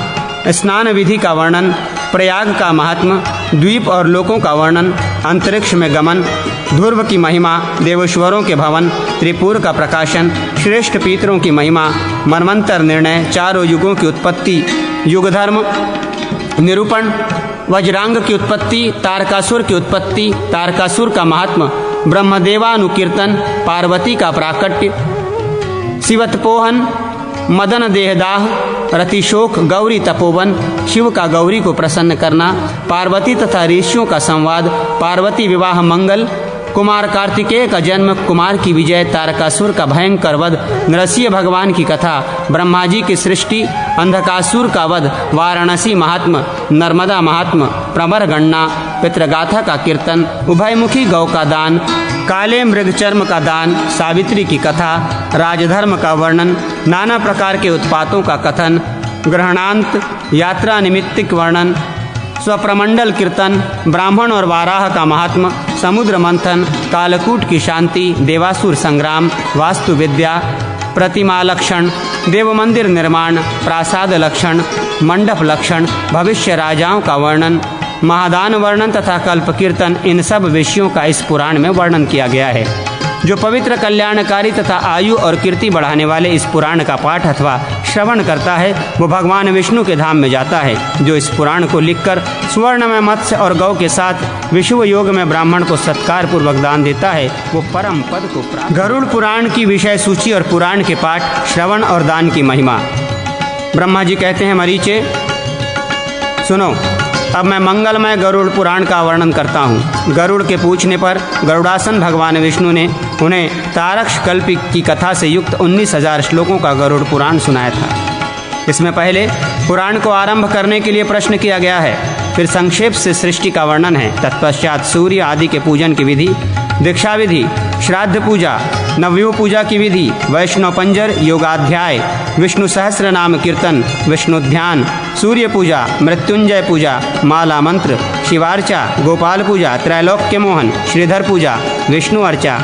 स्नान विधि का वर्णन, प्रयाग का महात्म, द्वीप और लोकों का वर्णन, अंतरिक्ष में गमन, ध्रुव की महिमा, देवेश्वरों के भवन, त्रिपुर का प्रकाशन, श्रेष्ठ पितरों की महिमा, मनवंतर निर्णय, 4 युगों की उत्पत्ति, युग धर्म निरूपण, वज्रांग की उत्पत्ति, तारकासुर की उत्पत्ति, तारकासुर का महात्म, ब्रह्मदेवानुकीर्तन, पार्वती का प्राकट्य, शिवतपोहन, मदन देहदाह, रतिशोक, गौरी तपोवन, शिव का गौरी को प्रसन्न करना, पार्वती तथा ऋषियों का संवाद, पार्वती विवाह मंगल, कुमार कार्तिकेय का जन्म, कुमार की विजय, तारकासुर का भयंकर वध, नरसिंह भगवान की कथा, ब्रह्मा जी की सृष्टि, अंधकासुर का वध, वाराणसी महात्म, नर्मदा महात्म, प्रवर गणना, पितृगाथा का कीर्तन, उभयमुखी गौ का दान, काले मृगचर्म का दान, सावित्री की कथा, राजधर्म का वर्णन, नाना प्रकार के उत्पातों का कथन, ग्रहणांत, यात्रा निमित्तिक वर्णन, स्वप्रमंडल कीर्तन, ब्राह्मण और वाराह का महात्म, समुद्र मंथन, कालकूट की शांति, देवासुर संग्राम, वास्तु विद्या, प्रतिमा लक्षण, देव मंदिर निर्माण, प्रासाद लक्षण, मंडप लक्षण, भविष्य राजाओं का वर्णन, महादान वर्णन तथा कल्प कीर्तन, इन सब विषयों का इस पुराण में वर्णन किया गया है। जो पवित्र, कल्याणकारी तथा आयु और कीर्ति बढ़ाने वाले इस पुराण का पाठ अथवा श्रवण करता है वो भगवान विष्णु के धाम में जाता है। जो इस पुराण को लिखकर स्वर्ण में मत्स्य और गौ के साथ विश्व योग में ब्राह्मण को सत्कार पूर्वक दान देता है वो परम पद को प्राप्त। गरुड़ पुराण की विषय सूची और पुराण के पाठ, श्रवण और दान की महिमा। ब्रह्मा जी कहते हैं, मरीचे सुनो, अब मैं मंगलमय गरुड़ पुराण का वर्णन करता हूँ। गरुड़ के पूछने पर गरुड़ासन भगवान विष्णु ने उन्हें तारक्ष कल्प की कथा से युक्त 19,000 श्लोकों का गरुड़ पुराण सुनाया था। इसमें पहले पुराण को आरंभ करने के लिए प्रश्न किया गया है, फिर संक्षेप से सृष्टि का वर्णन है, तत्पश्चात सूर्य आदि के पूजन की विधि, दीक्षा विधि, श्राद्ध पूजा, नवयुग पूजा की विधि, वैष्णव पंजर योगाध्याय, विष्णु सहस्र नाम कीर्तन, विष्णु ध्यान, सूर्य पूजा, मृत्युंजय पूजा, माला मंत्र, शिवार्चा, गोपाल पूजा, त्रैलोक्य मोहन, श्रीधर पूजा, विष्णु अर्चा,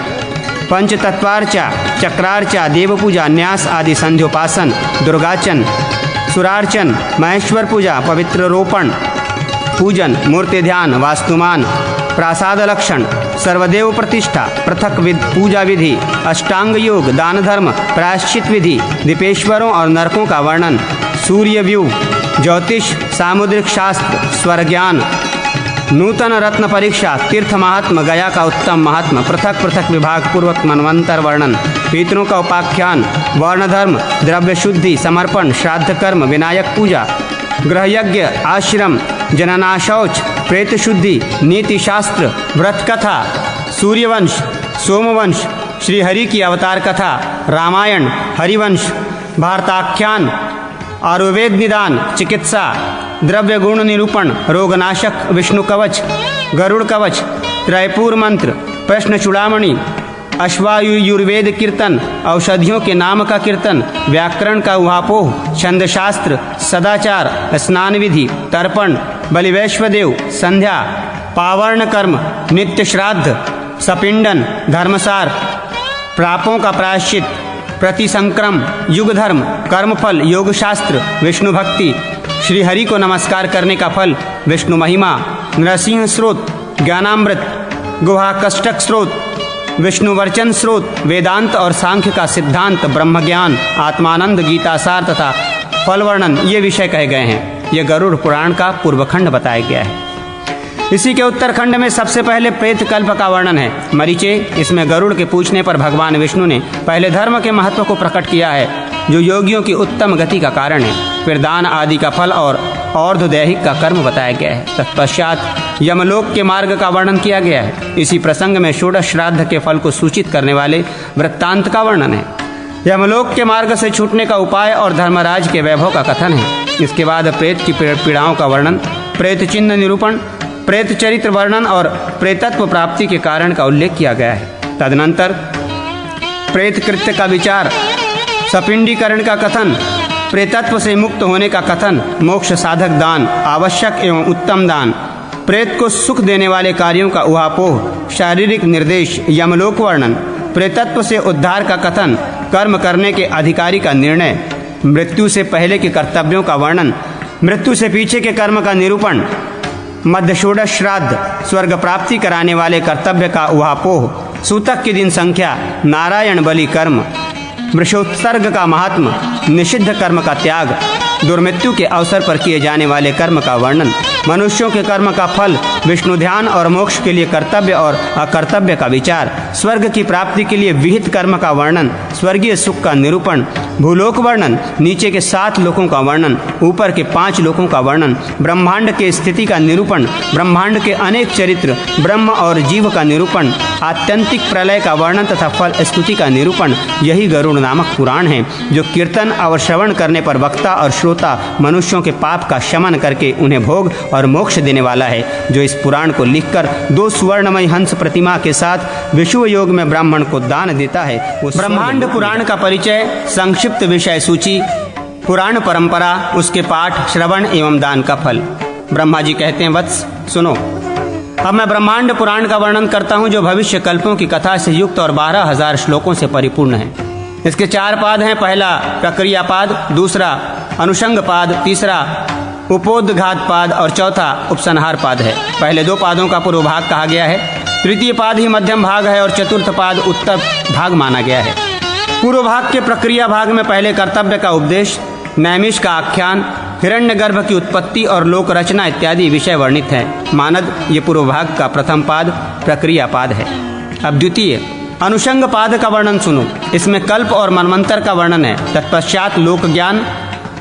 पंचतत्वार्चा, चक्रार्चा, देव पूजा, न्यास आदि संध्योपासन, दुर्गाचन, सुरार्चन, महेश्वर पूजा, पवित्र रोपण पूजन, मूर्ति ध्यान, वास्तुमान, प्रासाद लक्षण, सर्वदेव प्रतिष्ठा, पृथक पूजा विधि, अष्टांग योग, दान धर्म, प्रायश्चित विधि, दीपेश्वरों और नरकों का वर्णन, सूर्य व्यू, ज्योतिष, सामुद्रिक शास्त्र, स्वर ज्ञान, नूतन रत्न परीक्षा, तीर्थ महात्म, गया का उत्तम महात्म, पृथक पृथक विभाग पूर्वक मनवंतर वर्णन, पितरों का उपाख्यान, वर्ण धर्म, द्रव्य शुद्धि, समर्पण, श्राद्ध कर्म, विनायक पूजा, गृह यज्ञ, आश्रम, जनना शौच, प्रेत शुद्धि, नीति शास्त्र, व्रत कथा, सूर्यवंश, सोमवंश, श्रीहरि की अवतार कथा, रामायण, हरिवंश, भारताख्यान, आयुर्वेद निदान, चिकित्सा, द्रव्य गुण निरूपण, रोगनाशक, विष्णु कवच, गरुड़ कवच, त्रैपूर मंत्र, प्रश्न चूड़ामणि, अश्वायुर्वेद कीर्तन, औषधियों के नाम का कीर्तन, व्याकरण का उहापोह, छंद शास्त्र, सदाचार, स्नान विधि, तर्पण, बलिवैश्वदेव, संध्या, पावर्ण कर्म, नित्य श्राद्ध, सपिंडन, धर्मसार, प्रापों का प्रायश्चित, प्रतिसंक्रम, युग धर्म, कर्मफल, योग शास्त्र, विष्णु भक्ति, श्रीहरि को नमस्कार करने का फल, विष्णु महिमा, नरसिंह स्रोत, ज्ञानामृत, गुहा कष्टक स्रोत, विष्णु वर्चन स्रोत, वेदांत और सांख्य का सिद्धांत, ब्रह्म ज्ञान, आत्मानंद, गीतासार तथा फल वर्णन, ये विषय कहे गए हैं। ये गरुड़ पुराण का पूर्वखंड बताया गया है। इसी के उत्तरखंड में सबसे पहले प्रेत कल्प का वर्णन है। मरीचे, इसमें गरुड़ के पूछने पर भगवान विष्णु ने पहले धर्म के महत्व को प्रकट किया है जो योगियों की उत्तम गति का कारण है। फिर दान आदि का फल और और्ध्वदैहिक का कर्म बताया गया है। तत्पश्चात यमलोक के मार्ग का वर्णन किया गया है। इसी प्रसंग में षोडश श्राद्ध के फल को सूचित करने वाले वृत्तांत का वर्णन है। यमलोक के मार्ग से छूटने का उपाय और धर्मराज के वैभव का कथन है। इसके बाद प्रेत की पीड़ाओं का वर्णन, प्रेत चिन्ह निरूपण, प्रेत चरित्र वर्णन और प्रेतत्व प्राप्ति के कारण का उल्लेख किया गया है। तदनंतर प्रेत कृत्य का विचार, सपिंडीकरण का कथन, प्रेतत्व से मुक्त होने का कथन, मोक्ष साधक दान, आवश्यक एवं उत्तम दान, प्रेत को सुख देने वाले कार्यों का उहापोह, शारीरिक निर्देश, यमलोक वर्णन, प्रेतत्व से उद्धार का कथन, कर्म करने के अधिकारी का निर्णय, मृत्यु से पहले के कर्तव्यों का वर्णन, मृत्यु से पीछे के कर्म का निरूपण, मध्य षोडश श्राद्ध, स्वर्ग प्राप्ति कराने वाले कर्तव्य का उहापोह, सूतक के दिन संख्या, नारायण बलि कर्म, वृषोत्सर्ग का महात्म, निषिद्ध कर्म का त्याग, दुर्मृत्यु के अवसर पर किए जाने वाले कर्म का वर्णन, मनुष्यों के कर्म का फल, विष्णु ध्यान और मोक्ष के लिए कर्तव्य और अकर्तव्य का विचार, स्वर्ग की प्राप्ति के लिए विहित कर्म का वर्णन, स्वर्गीय सुख का निरूपण, भूलोक वर्णन, नीचे के 7 लोकों का वर्णन, ऊपर के 5 लोकों का वर्णन, ब्रह्मांड के स्थिति का निरूपण, ब्रह्मांड के अनेक चरित्र, ब्रह्म और जीव का निरूपण, आत्यंतिक प्रलय का वर्णन तथा फल स्तुति का निरूपण यही गरुड़ नामक पुराण है, जो कीर्तन और श्रवण करने पर वक्ता और श्रोता मनुष्यों के पाप का शमन करके उन्हें भोग और मोक्ष देने वाला है। जो इस पुराण को लिखकर 2 सुवर्णमय हंस प्रतिमा के साथ विषुव योग में ब्राह्मण को दान देता है, वो ब्रह्मांड पुराण का परिचय, संक्षिप्त विषय सूची, पुराण परंपरा, उसके पाठ, श्रवण एवं दान का फल। ब्रह्मा जी कहते हैं, वत्स सुनो, अब मैं ब्रह्मांड पुराण का वर्णन करता हूँ, जो भविष्य कल्पों की कथा से युक्त और 12,000 श्लोकों से परिपूर्ण है। इसके 4 पाद हैं। पहला प्रक्रिया पाद, दूसरा अनुषंग पाद, तीसरा उपोद्घात पाद और चौथा उपसंहार पाद है। पहले 2 पादों का पूर्व भाग कहा गया है, तृतीय पाद ही मध्यम भाग है और चतुर्थ पाद उत्तर भाग माना गया है। पूर्व भाग के प्रक्रिया भाग में पहले कर्तव्य का उपदेश, नैमिष का आख्यान, हिरण्यगर्भ की उत्पत्ति और लोक रचना इत्यादि विषय वर्णित हैं। मानद ये पूर्व भाग का प्रथम पाद प्रक्रिया पाद है। अब द्वितीय अनुषंग पाद का वर्णन सुनो। इसमें कल्प और मनवंतर का वर्णन है। तत्पश्चात लोक ज्ञान,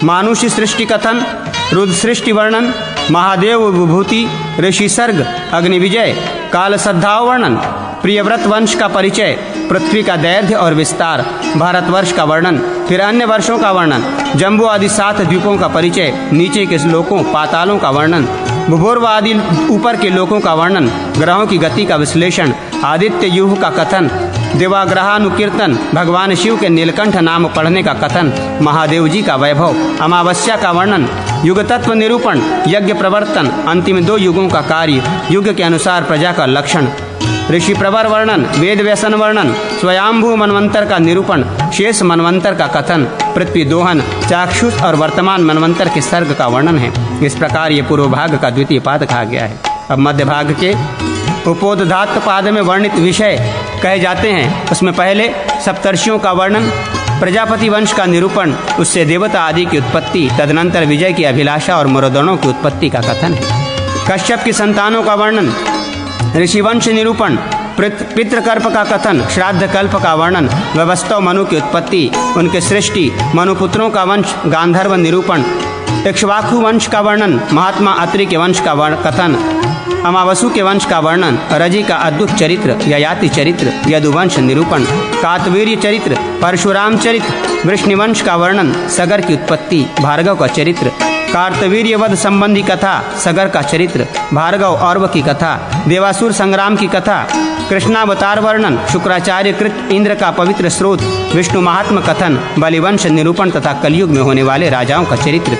मानुषी सृष्टि कथन, रुद्र सृष्टि वर्णन, महादेव विभूति, ऋषि सर्ग, अग्नि विजय, काल श्रद्धाओं वर्णन, प्रियव्रत वंश का परिचय, पृथ्वी का दैर्घ्य और विस्तार, भारतवर्ष का वर्णन, फिर अन्य वर्षों का वर्णन, जम्बू आदि 7 द्वीपों का परिचय, नीचे के लोकों पातालों का वर्णन, भूभोर्व आदि ऊपर के लोकों का वर्णन, ग्रहों की गति का विश्लेषण, आदित्य युग का कथन, देवाग्रहानुकीर्तन, भगवान शिव के नीलकंठ नाम पढ़ने का कथन, महादेव जी का वैभव, अमावस्या का वर्णन, युग तत्व निरूपण, यज्ञ प्रवर्तन, अंतिम 2 युगों का कार्य, युग के अनुसार प्रजा का लक्षण, ऋषि प्रवर वर्णन, वेद व्यसन वर्णन, स्वयंभू मनवंतर का निरूपण, शेष मनवंतर का कथन, पृथ्वी दोहन, चाक्षुष और वर्तमान मनवंतर के सर्ग का वर्णन है। इस प्रकार ये पूर्व भाग का द्वितीय पाद कहा गया है। अब मध्य भाग के उपोद्घात पाद में वर्णित विषय कहे जाते हैं। उसमें पहले सप्तर्षियों का वर्णन, प्रजापति वंश का निरूपण, उससे देवता आदि की उत्पत्ति, तदनंतर विजय की अभिलाषा और मरोदणों की उत्पत्ति का कथन है। कश्यप की संतानों का वर्णन, ऋषिवंश निरूपण, पितृकल्प का कथन, श्राद्ध कल्प का वर्णन, व्यवस्था मनु की उत्पत्ति, उनके सृष्टि, मनुपुत्रों का वंश, गांधर्व निरूपण, इक्ष्वाकु वंश का वर्णन, महात्मा अत्रि के वंश का कथन, अमावसु के वंश का वर्णन, रजि का अद्भुत चरित्र, ययाति चरित्र, यदुवंश निरूपण, कातवीर्य चरित्र, परशुराम चरित्र, वृष्णिवंश का वर्णन, सगर की उत्पत्ति, भार्गव का चरित्र, कार्तवीर्यवध संबंधी कथा, सगर का चरित्र, भार्गव औरव की कथा, देवासुर संग्राम की कथा, कृष्णावतार वर्णन, शुक्राचार्य कृत इंद्र का पवित्र स्रोत, विष्णु महात्म कथन, बलिवंश निरूपण तथा कलयुग में होने वाले राजाओं का चरित्र।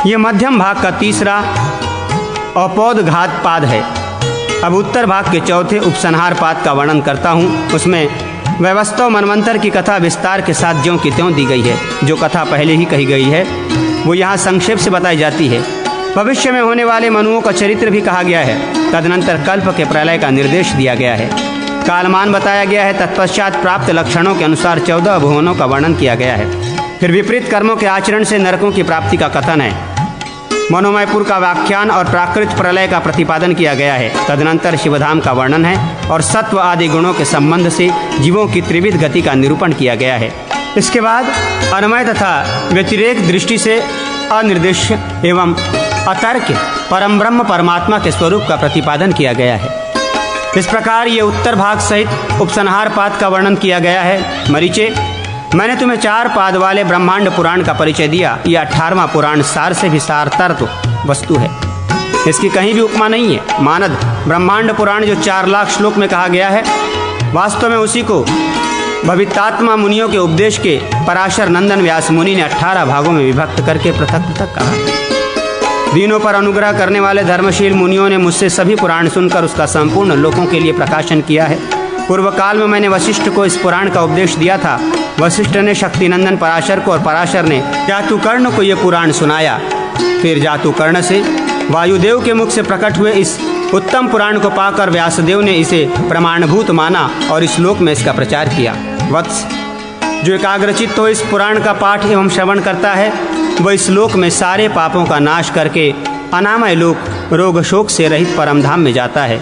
ये मध्यम भाग का तीसरा उपोद्घात पाद है। अब उत्तर भाग के चौथे उपसंहार पाद का वर्णन करता हूँ। उसमें व्यवस्था मनवंतर की कथा विस्तार के साथ ज्यों की त्यों दी गई है। जो कथा पहले ही कही गई है वो यहाँ संक्षेप से बताई जाती है। भविष्य में होने वाले मनुओं का चरित्र भी कहा गया है। तदनंतर कल्प के प्रलय का निर्देश दिया गया है। कालमान बताया गया है। तत्पश्चात प्राप्त लक्षणों के अनुसार 14 भुवनों का वर्णन किया गया है। फिर विपरीत कर्मों के आचरण से नरकों की प्राप्ति का कथन है। मनोमयपुर का व्याख्यान और प्राकृत प्रलय का प्रतिपादन किया गया है। तदनंतर शिवधाम का वर्णन है और सत्व आदि गुणों के संबंध से जीवों की त्रिविध गति का निरूपण किया गया है। इसके बाद अन्वय तथा व्यतिरेक दृष्टि से अनिर्देश्य एवं अतर्क परम ब्रह्म परमात्मा के स्वरूप का प्रतिपादन किया गया है। इस प्रकार ये उत्तर भाग सहित उपसंहार पाद का वर्णन किया गया है। मरीचे, मैंने तुम्हें 4 पाद वाले ब्रह्मांड पुराण का परिचय दिया। यह 18वां पुराण सार से भी सारतर वस्तु है। इसकी कहीं भी उपमा नहीं है। मानद ब्रह्मांड पुराण जो 4 लाख श्लोक में कहा गया है, वास्तव में उसी को भवितात्मा मुनियों के उपदेश के पराशर नंदन व्यास मुनि ने 18 भागों में विभक्त करके पृथक पृथक कहा। दीनों पर अनुग्रह करने वाले धर्मशील मुनियों ने मुझसे सभी पुराण सुनकर उसका संपूर्ण लोगों के लिए प्रकाशन किया है। पूर्व काल में मैंने वशिष्ठ को इस पुराण का उपदेश दिया था। वशिष्ठ ने शक्तिनंदन पराशर को और पराशर ने जातुकर्ण को यह पुराण सुनाया। फिर जातुकर्ण से वायुदेव के मुख से प्रकट हुए इस उत्तम पुराण को पाकर व्यासदेव ने इसे प्रमाणभूत माना और इस लोक में इसका प्रचार किया। वत्स, जो एकाग्रचित्त हो इस पुराण का पाठ एवं श्रवण करता है वह इस लोक में सारे पापों का नाश करके अनामय लोक रोग शोक से रहित परमधाम में जाता है।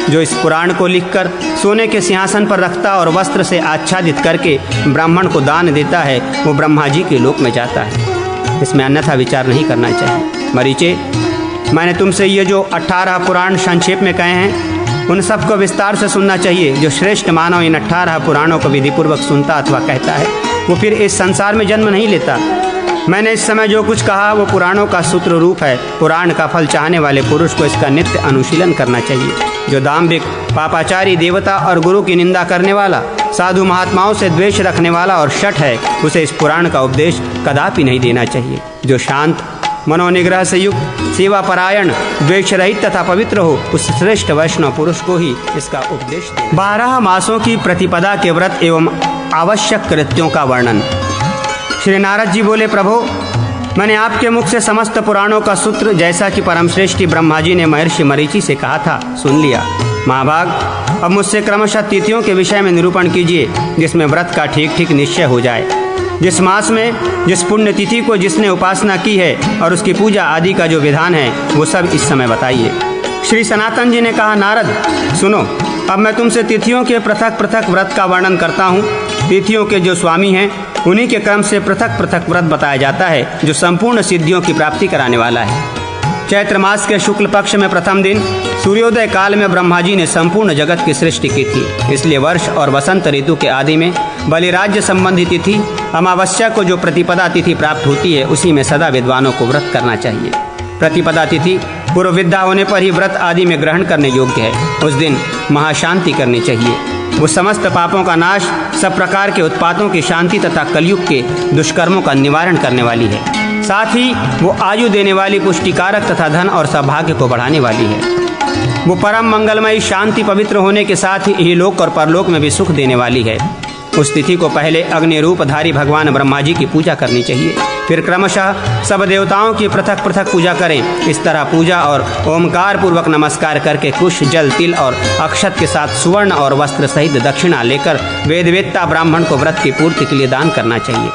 जो इस पुराण को लिखकर सोने के सिंहासन पर रखता और वस्त्र से आच्छादित करके ब्राह्मण को दान देता है वो ब्रह्मा जी के लोक में जाता है। इसमें अन्यथा विचार नहीं करना चाहिए। मरीचे, मैंने तुमसे ये जो 18 पुराण संक्षेप में कहे हैं उन सबको विस्तार से सुनना चाहिए। जो श्रेष्ठ मानव इन 18 पुराणों को विधिपूर्वक सुनता अथवा कहता है वो फिर इस संसार में जन्म नहीं लेता। मैंने इस समय जो कुछ कहा वो पुराणों का सूत्र रूप है। पुराण का फल चाहने वाले पुरुष को इसका नित्य अनुशीलन करना चाहिए। जो दाम्भिक, पापाचारी, देवता और गुरु की निंदा करने वाला, साधु महात्माओं से द्वेष रखने वाला और शठ है, उसे इस पुराण का उपदेश कदापि नहीं देना चाहिए। जो शांत, मनोनिग्रह से युक्त, सेवा परायण, द्वेष रहित तथा पवित्र हो, उस श्रेष्ठ वैष्णव पुरुष को ही इसका उपदेश देना। 12 मासों की प्रतिपदा के व्रत एवं आवश्यक कृत्यों का वर्णन। श्री नारद जी बोले, प्रभु, मैंने आपके मुख से समस्त पुराणों का सूत्र जैसा कि परमश्रेष्ठी ब्रह्मा जी ने महर्षि मरीचि से कहा था सुन लिया। महाभाग, अब मुझसे क्रमशः तिथियों के विषय में निरूपण कीजिए जिसमें व्रत का ठीक ठीक निश्चय हो जाए। जिस मास में जिस पुण्य तिथि को जिसने उपासना की है और उसकी पूजा आदि का जो विधान है वो सब इस समय बताइए। श्री सनातन जी ने कहा, नारद सुनो, अब मैं तुमसे तिथियों के पृथक पृथक व्रत का वर्णन करता हूँ। तिथियों के जो स्वामी हैं उन्हीं के क्रम से पृथक पृथक व्रत बताया जाता है जो संपूर्ण सिद्धियों की प्राप्ति कराने वाला है। चैत्र मास के शुक्ल पक्ष में प्रथम दिन सूर्योदय काल में ब्रह्मा जी ने संपूर्ण जगत की सृष्टि की थी। इसलिए वर्ष और वसंत ऋतु के आदि में बलिराज्य संबंधी तिथि अमावस्या को जो प्रतिपदा तिथि प्राप्त होती है उसी में सदा विद्वानों को व्रत करना चाहिए। प्रतिपदा तिथि पूर्व विद्या होने पर ही व्रत आदि में ग्रहण करने योग्य है। उस दिन महाशांति करनी चाहिए। वो समस्त पापों का नाश, सब प्रकार के उत्पातों की शांति तथा कलयुग के दुष्कर्मों का निवारण करने वाली है। साथ ही वो आयु देने वाली, पुष्टिकारक तथा धन और सौभाग्य को बढ़ाने वाली है। वो परम मंगलमयी, शांति, पवित्र होने के साथ ही इहलोक और परलोक में भी सुख देने वाली है। उस तिथि को पहले अग्नि रूपधारी भगवान ब्रह्मा जी की पूजा करनी चाहिए। फिर क्रमशः सब देवताओं की पृथक पृथक पूजा करें। इस तरह पूजा और ओमकार पूर्वक नमस्कार करके कुश, जल, तिल और अक्षत के साथ सुवर्ण और वस्त्र सहित दक्षिणा लेकर वेदवेत्ता ब्राह्मण को व्रत की पूर्ति के लिए दान करना चाहिए।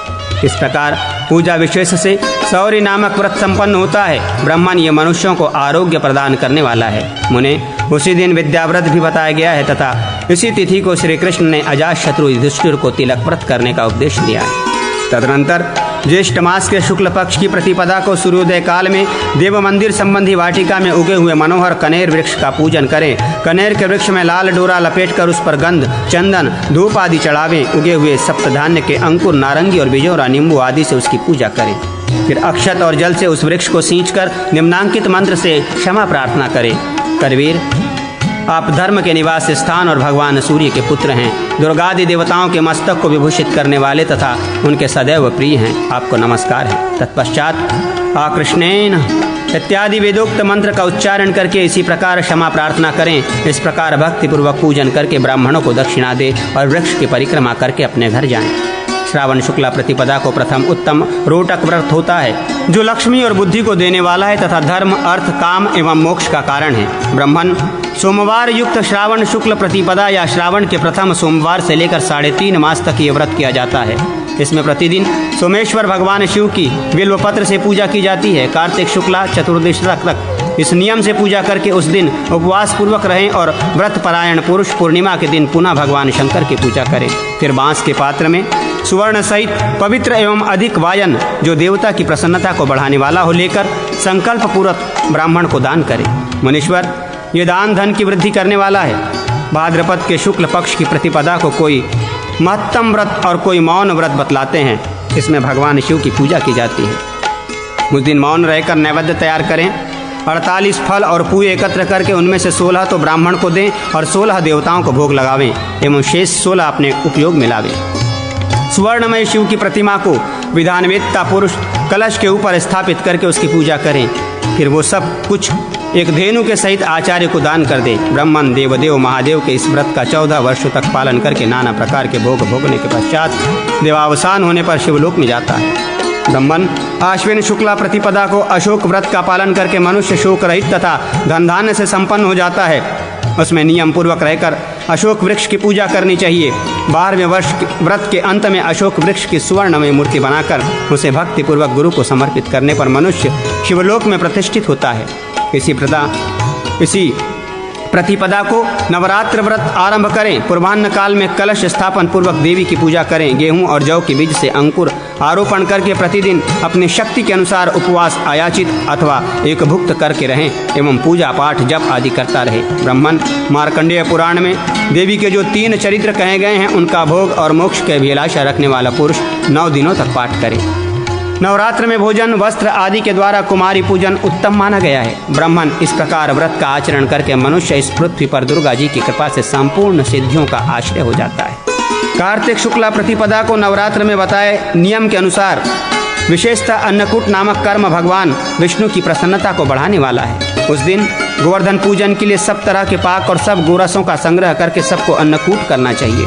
इस प्रकार पूजा विशेष से सौरी नामक व्रत संपन्न होता है। ब्राह्मण ये मनुष्यों को आरोग्य प्रदान करने वाला है। मुने उसी दिन विद्याव्रत भी बताया गया है तथा इसी तिथि को श्री कृष्ण ने अजातशत्रु युधिष्ठिर को तिलक व्रत करने का उपदेश दिया है। तदनंतर ज्येष्ठ मास के शुक्ल पक्ष की प्रतिपदा को सूर्योदय काल में देव मंदिर संबंधी वाटिका में उगे हुए मनोहर कनेर वृक्ष का पूजन करें। कनेर के वृक्ष में लाल डोरा लपेटकर उस पर गंध, चंदन, धूप आदि चढ़ावें। उगे हुए सप्तधान्य के अंकुर, नारंगी और बिजौरा, नींबू आदि से उसकी पूजा करें। फिर अक्षत और जल से उस वृक्ष को सींचकर निम्नांकित मंत्र से क्षमा प्रार्थना करें। करवीर, आप धर्म के निवास स्थान और भगवान सूर्य के पुत्र हैं। दुर्गादि देवताओं के मस्तक को विभूषित करने वाले तथा उनके सदैव प्रिय हैं। आपको नमस्कार है। तत्पश्चात आकृष्णेन इत्यादि वेदोक्त मंत्र का उच्चारण करके इसी प्रकार क्षमा प्रार्थना करें। इस प्रकार भक्तिपूर्वक पूजन करके ब्राह्मणों को दक्षिणा दे और वृक्ष की परिक्रमा करके अपने घर जाएं। श्रावण शुक्ला प्रतिपदा को प्रथम उत्तम रोटक व्रत होता है जो लक्ष्मी और बुद्धि को देने वाला है तथा धर्म, अर्थ, काम एवं मोक्ष का कारण है। ब्राह्मण सोमवार युक्त श्रावण शुक्ल प्रतिपदा या श्रावण के प्रथम सोमवार से लेकर 3.5 मास तक ये व्रत किया जाता है। इसमें प्रतिदिन सोमेश्वर भगवान शिव की बिल्वपत्र से पूजा की जाती है। कार्तिक शुक्ला चतुर्दशी तक इस नियम से पूजा करके उस दिन उपवास पूर्वक रहें और व्रत परायण पुरुष पूर्णिमा के दिन पुनः भगवान शंकर की पूजा करें। फिर बांस के पात्र में सुवर्ण सहित पवित्र एवं अधिक वायन जो देवता की प्रसन्नता को बढ़ाने वाला हो लेकर संकल्प पूर्वक ब्राह्मण को दान करें। मुनीश्वर, ये दान धन की वृद्धि करने वाला है। भाद्रपद के शुक्ल पक्ष की प्रतिपदा को कोई महत्तम व्रत और कोई मौन व्रत बतलाते हैं। इसमें भगवान शिव की पूजा की जाती है। उस दिन मौन रहकर नैवेद्य तैयार करें। 48 फल और पूए एकत्र करके उनमें से 16 तो ब्राह्मण को दें और 16 देवताओं को भोग लगावें एवं शेष 16 अपने उपयोग में लावें। सुवर्णमय शिव की प्रतिमा को विधानवेत्ता पुरुष कलश के ऊपर स्थापित करके उसकी पूजा करें। फिर वो सब कुछ एक धेनु के सहित आचार्य को दान कर दे। ब्राह्मण देवदेव महादेव के इस व्रत का 14 वर्षों तक पालन करके नाना प्रकार के भोग भोगने के पश्चात देवावसान होने पर शिवलोक में जाता है। ब्राह्मण आश्विन शुक्ला प्रतिपदा को अशोक व्रत का पालन करके मनुष्य शोक रहित तथा धन धान्य से संपन्न हो जाता है। उसमें नियम पूर्वक रहकर अशोक वृक्ष की पूजा करनी चाहिए। 12वें वर्ष व्रत के अंत में अशोक वृक्ष की सुवर्ण में मूर्ति बनाकर उसे भक्तिपूर्वक गुरु को समर्पित करने पर मनुष्य शिवलोक में प्रतिष्ठित होता है। इसी प्रतिपदा को नवरात्र व्रत आरंभ करें। पूर्वाह्न काल में कलश स्थापन पूर्वक देवी की पूजा करें। गेहूं और जौ के बीज से अंकुर आरोपण करके प्रतिदिन अपनी शक्ति के अनुसार उपवास आयाचित अथवा एक भुक्त करके रहें एवं पूजा पाठ जप आदि करता रहे। ब्राह्मण मार्कंडेय पुराण में देवी के जो 3 चरित्र कहे गए हैं उनका भोग और मोक्ष के अभिलाषा रखने वाला पुरुष 9 दिनों तक पाठ करे। नवरात्र में भोजन वस्त्र आदि के द्वारा कुमारी पूजन उत्तम माना गया है। ब्राह्मण इस प्रकार व्रत का आचरण करके मनुष्य इस पृथ्वी पर दुर्गा जी की कृपा से संपूर्ण सिद्धियों का आश्रय हो जाता है। कार्तिक शुक्ला प्रतिपदा को नवरात्र में बताए नियम के अनुसार विशेषतः अन्नकूट नामक कर्म भगवान विष्णु की प्रसन्नता को बढ़ाने वाला है। उस दिन गोवर्धन पूजन के लिए सब तरह के पाक और सब गोरसों का संग्रह करके सबको अन्नकूट करना चाहिए।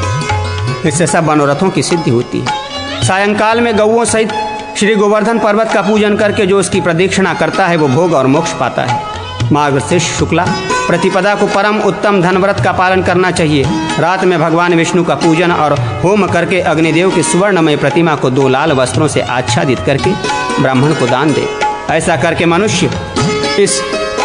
इससे सब मनोरथों की सिद्धि होती है। सायंकाल में गौओं सहित श्री गोवर्धन पर्वत का पूजन करके जो उसकी प्रदक्षिणा करता है वो भोग और मोक्ष पाता है। मार्गशीर्ष शुक्ला प्रतिपदा को परम उत्तम धन व्रत का पालन करना चाहिए। रात में भगवान विष्णु का पूजन और होम करके अग्निदेव की सुवर्णमय प्रतिमा को 2 लाल वस्त्रों से आच्छादित करके ब्राह्मण को दान दे। ऐसा करके मनुष्य इस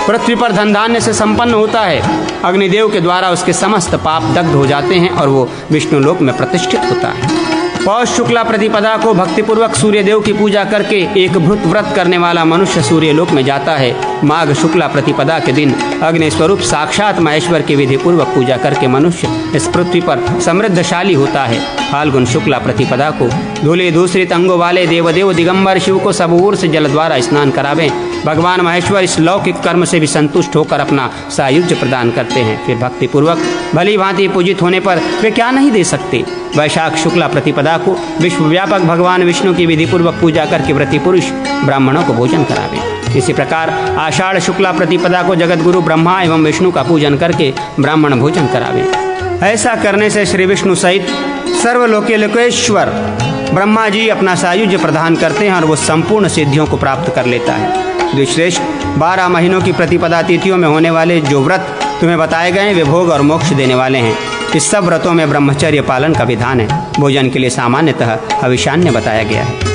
पृथ्वी पर धन धान्य से संपन्न होता है। अग्निदेव के द्वारा उसके समस्त पाप दग्ध हो जाते हैं और वो विष्णु लोक में प्रतिष्ठित होता है। पौष शुक्ला प्रतिपदा को भक्तिपूर्वक सूर्यदेव की पूजा करके एक भूत व्रत करने वाला मनुष्य सूर्यलोक में जाता है। माघ शुक्ला प्रतिपदा के दिन अग्नि स्वरूप साक्षात महेश्वर की विधि पूर्वक पूजा करके मनुष्य इस पृथ्वी पर समृद्धशाली होता है। फाल्गुन शुक्ला प्रतिपदा को धूले दूसरे अंगों वाले देवदेव दिगंबर शिव को सब ओर से जल द्वारा स्नान करावें। भगवान महेश्वर इस लौकिक कर्म से भी संतुष्ट होकर अपना सायुज्य प्रदान करते हैं। फिर भक्तिपूर्वक भली भांति पूजित होने पर वे क्या नहीं दे सकते। वैशाख शुक्ला प्रतिपदा को विश्वव्यापक भगवान विष्णु की विधि पूर्वक पूजा करके व्रती पुरुष ब्राह्मणों को भोजन करावे। इसी प्रकार आषाढ़ शुक्ला प्रतिपदा को जगत गुरु ब्रह्मा एवं विष्णु का पूजन करके ब्राह्मण भोजन करावे। ऐसा करने से श्री विष्णु सहित सर्वलोके लोकेश्वर ब्रह्मा जी अपना सायुज्य प्रदान करते हैं और वो संपूर्ण सिद्धियों को प्राप्त कर लेता है। द्विश्रेष्ठ 12 महीनों की प्रतिपदा तिथियों में होने वाले जो व्रत तुम्हें बताए गए वे भोग और मोक्ष देने वाले हैं। इस सब व्रतों में ब्रह्मचर्य पालन का विधान है। भोजन के लिए सामान्यतः हविष्यान्न बताया गया है।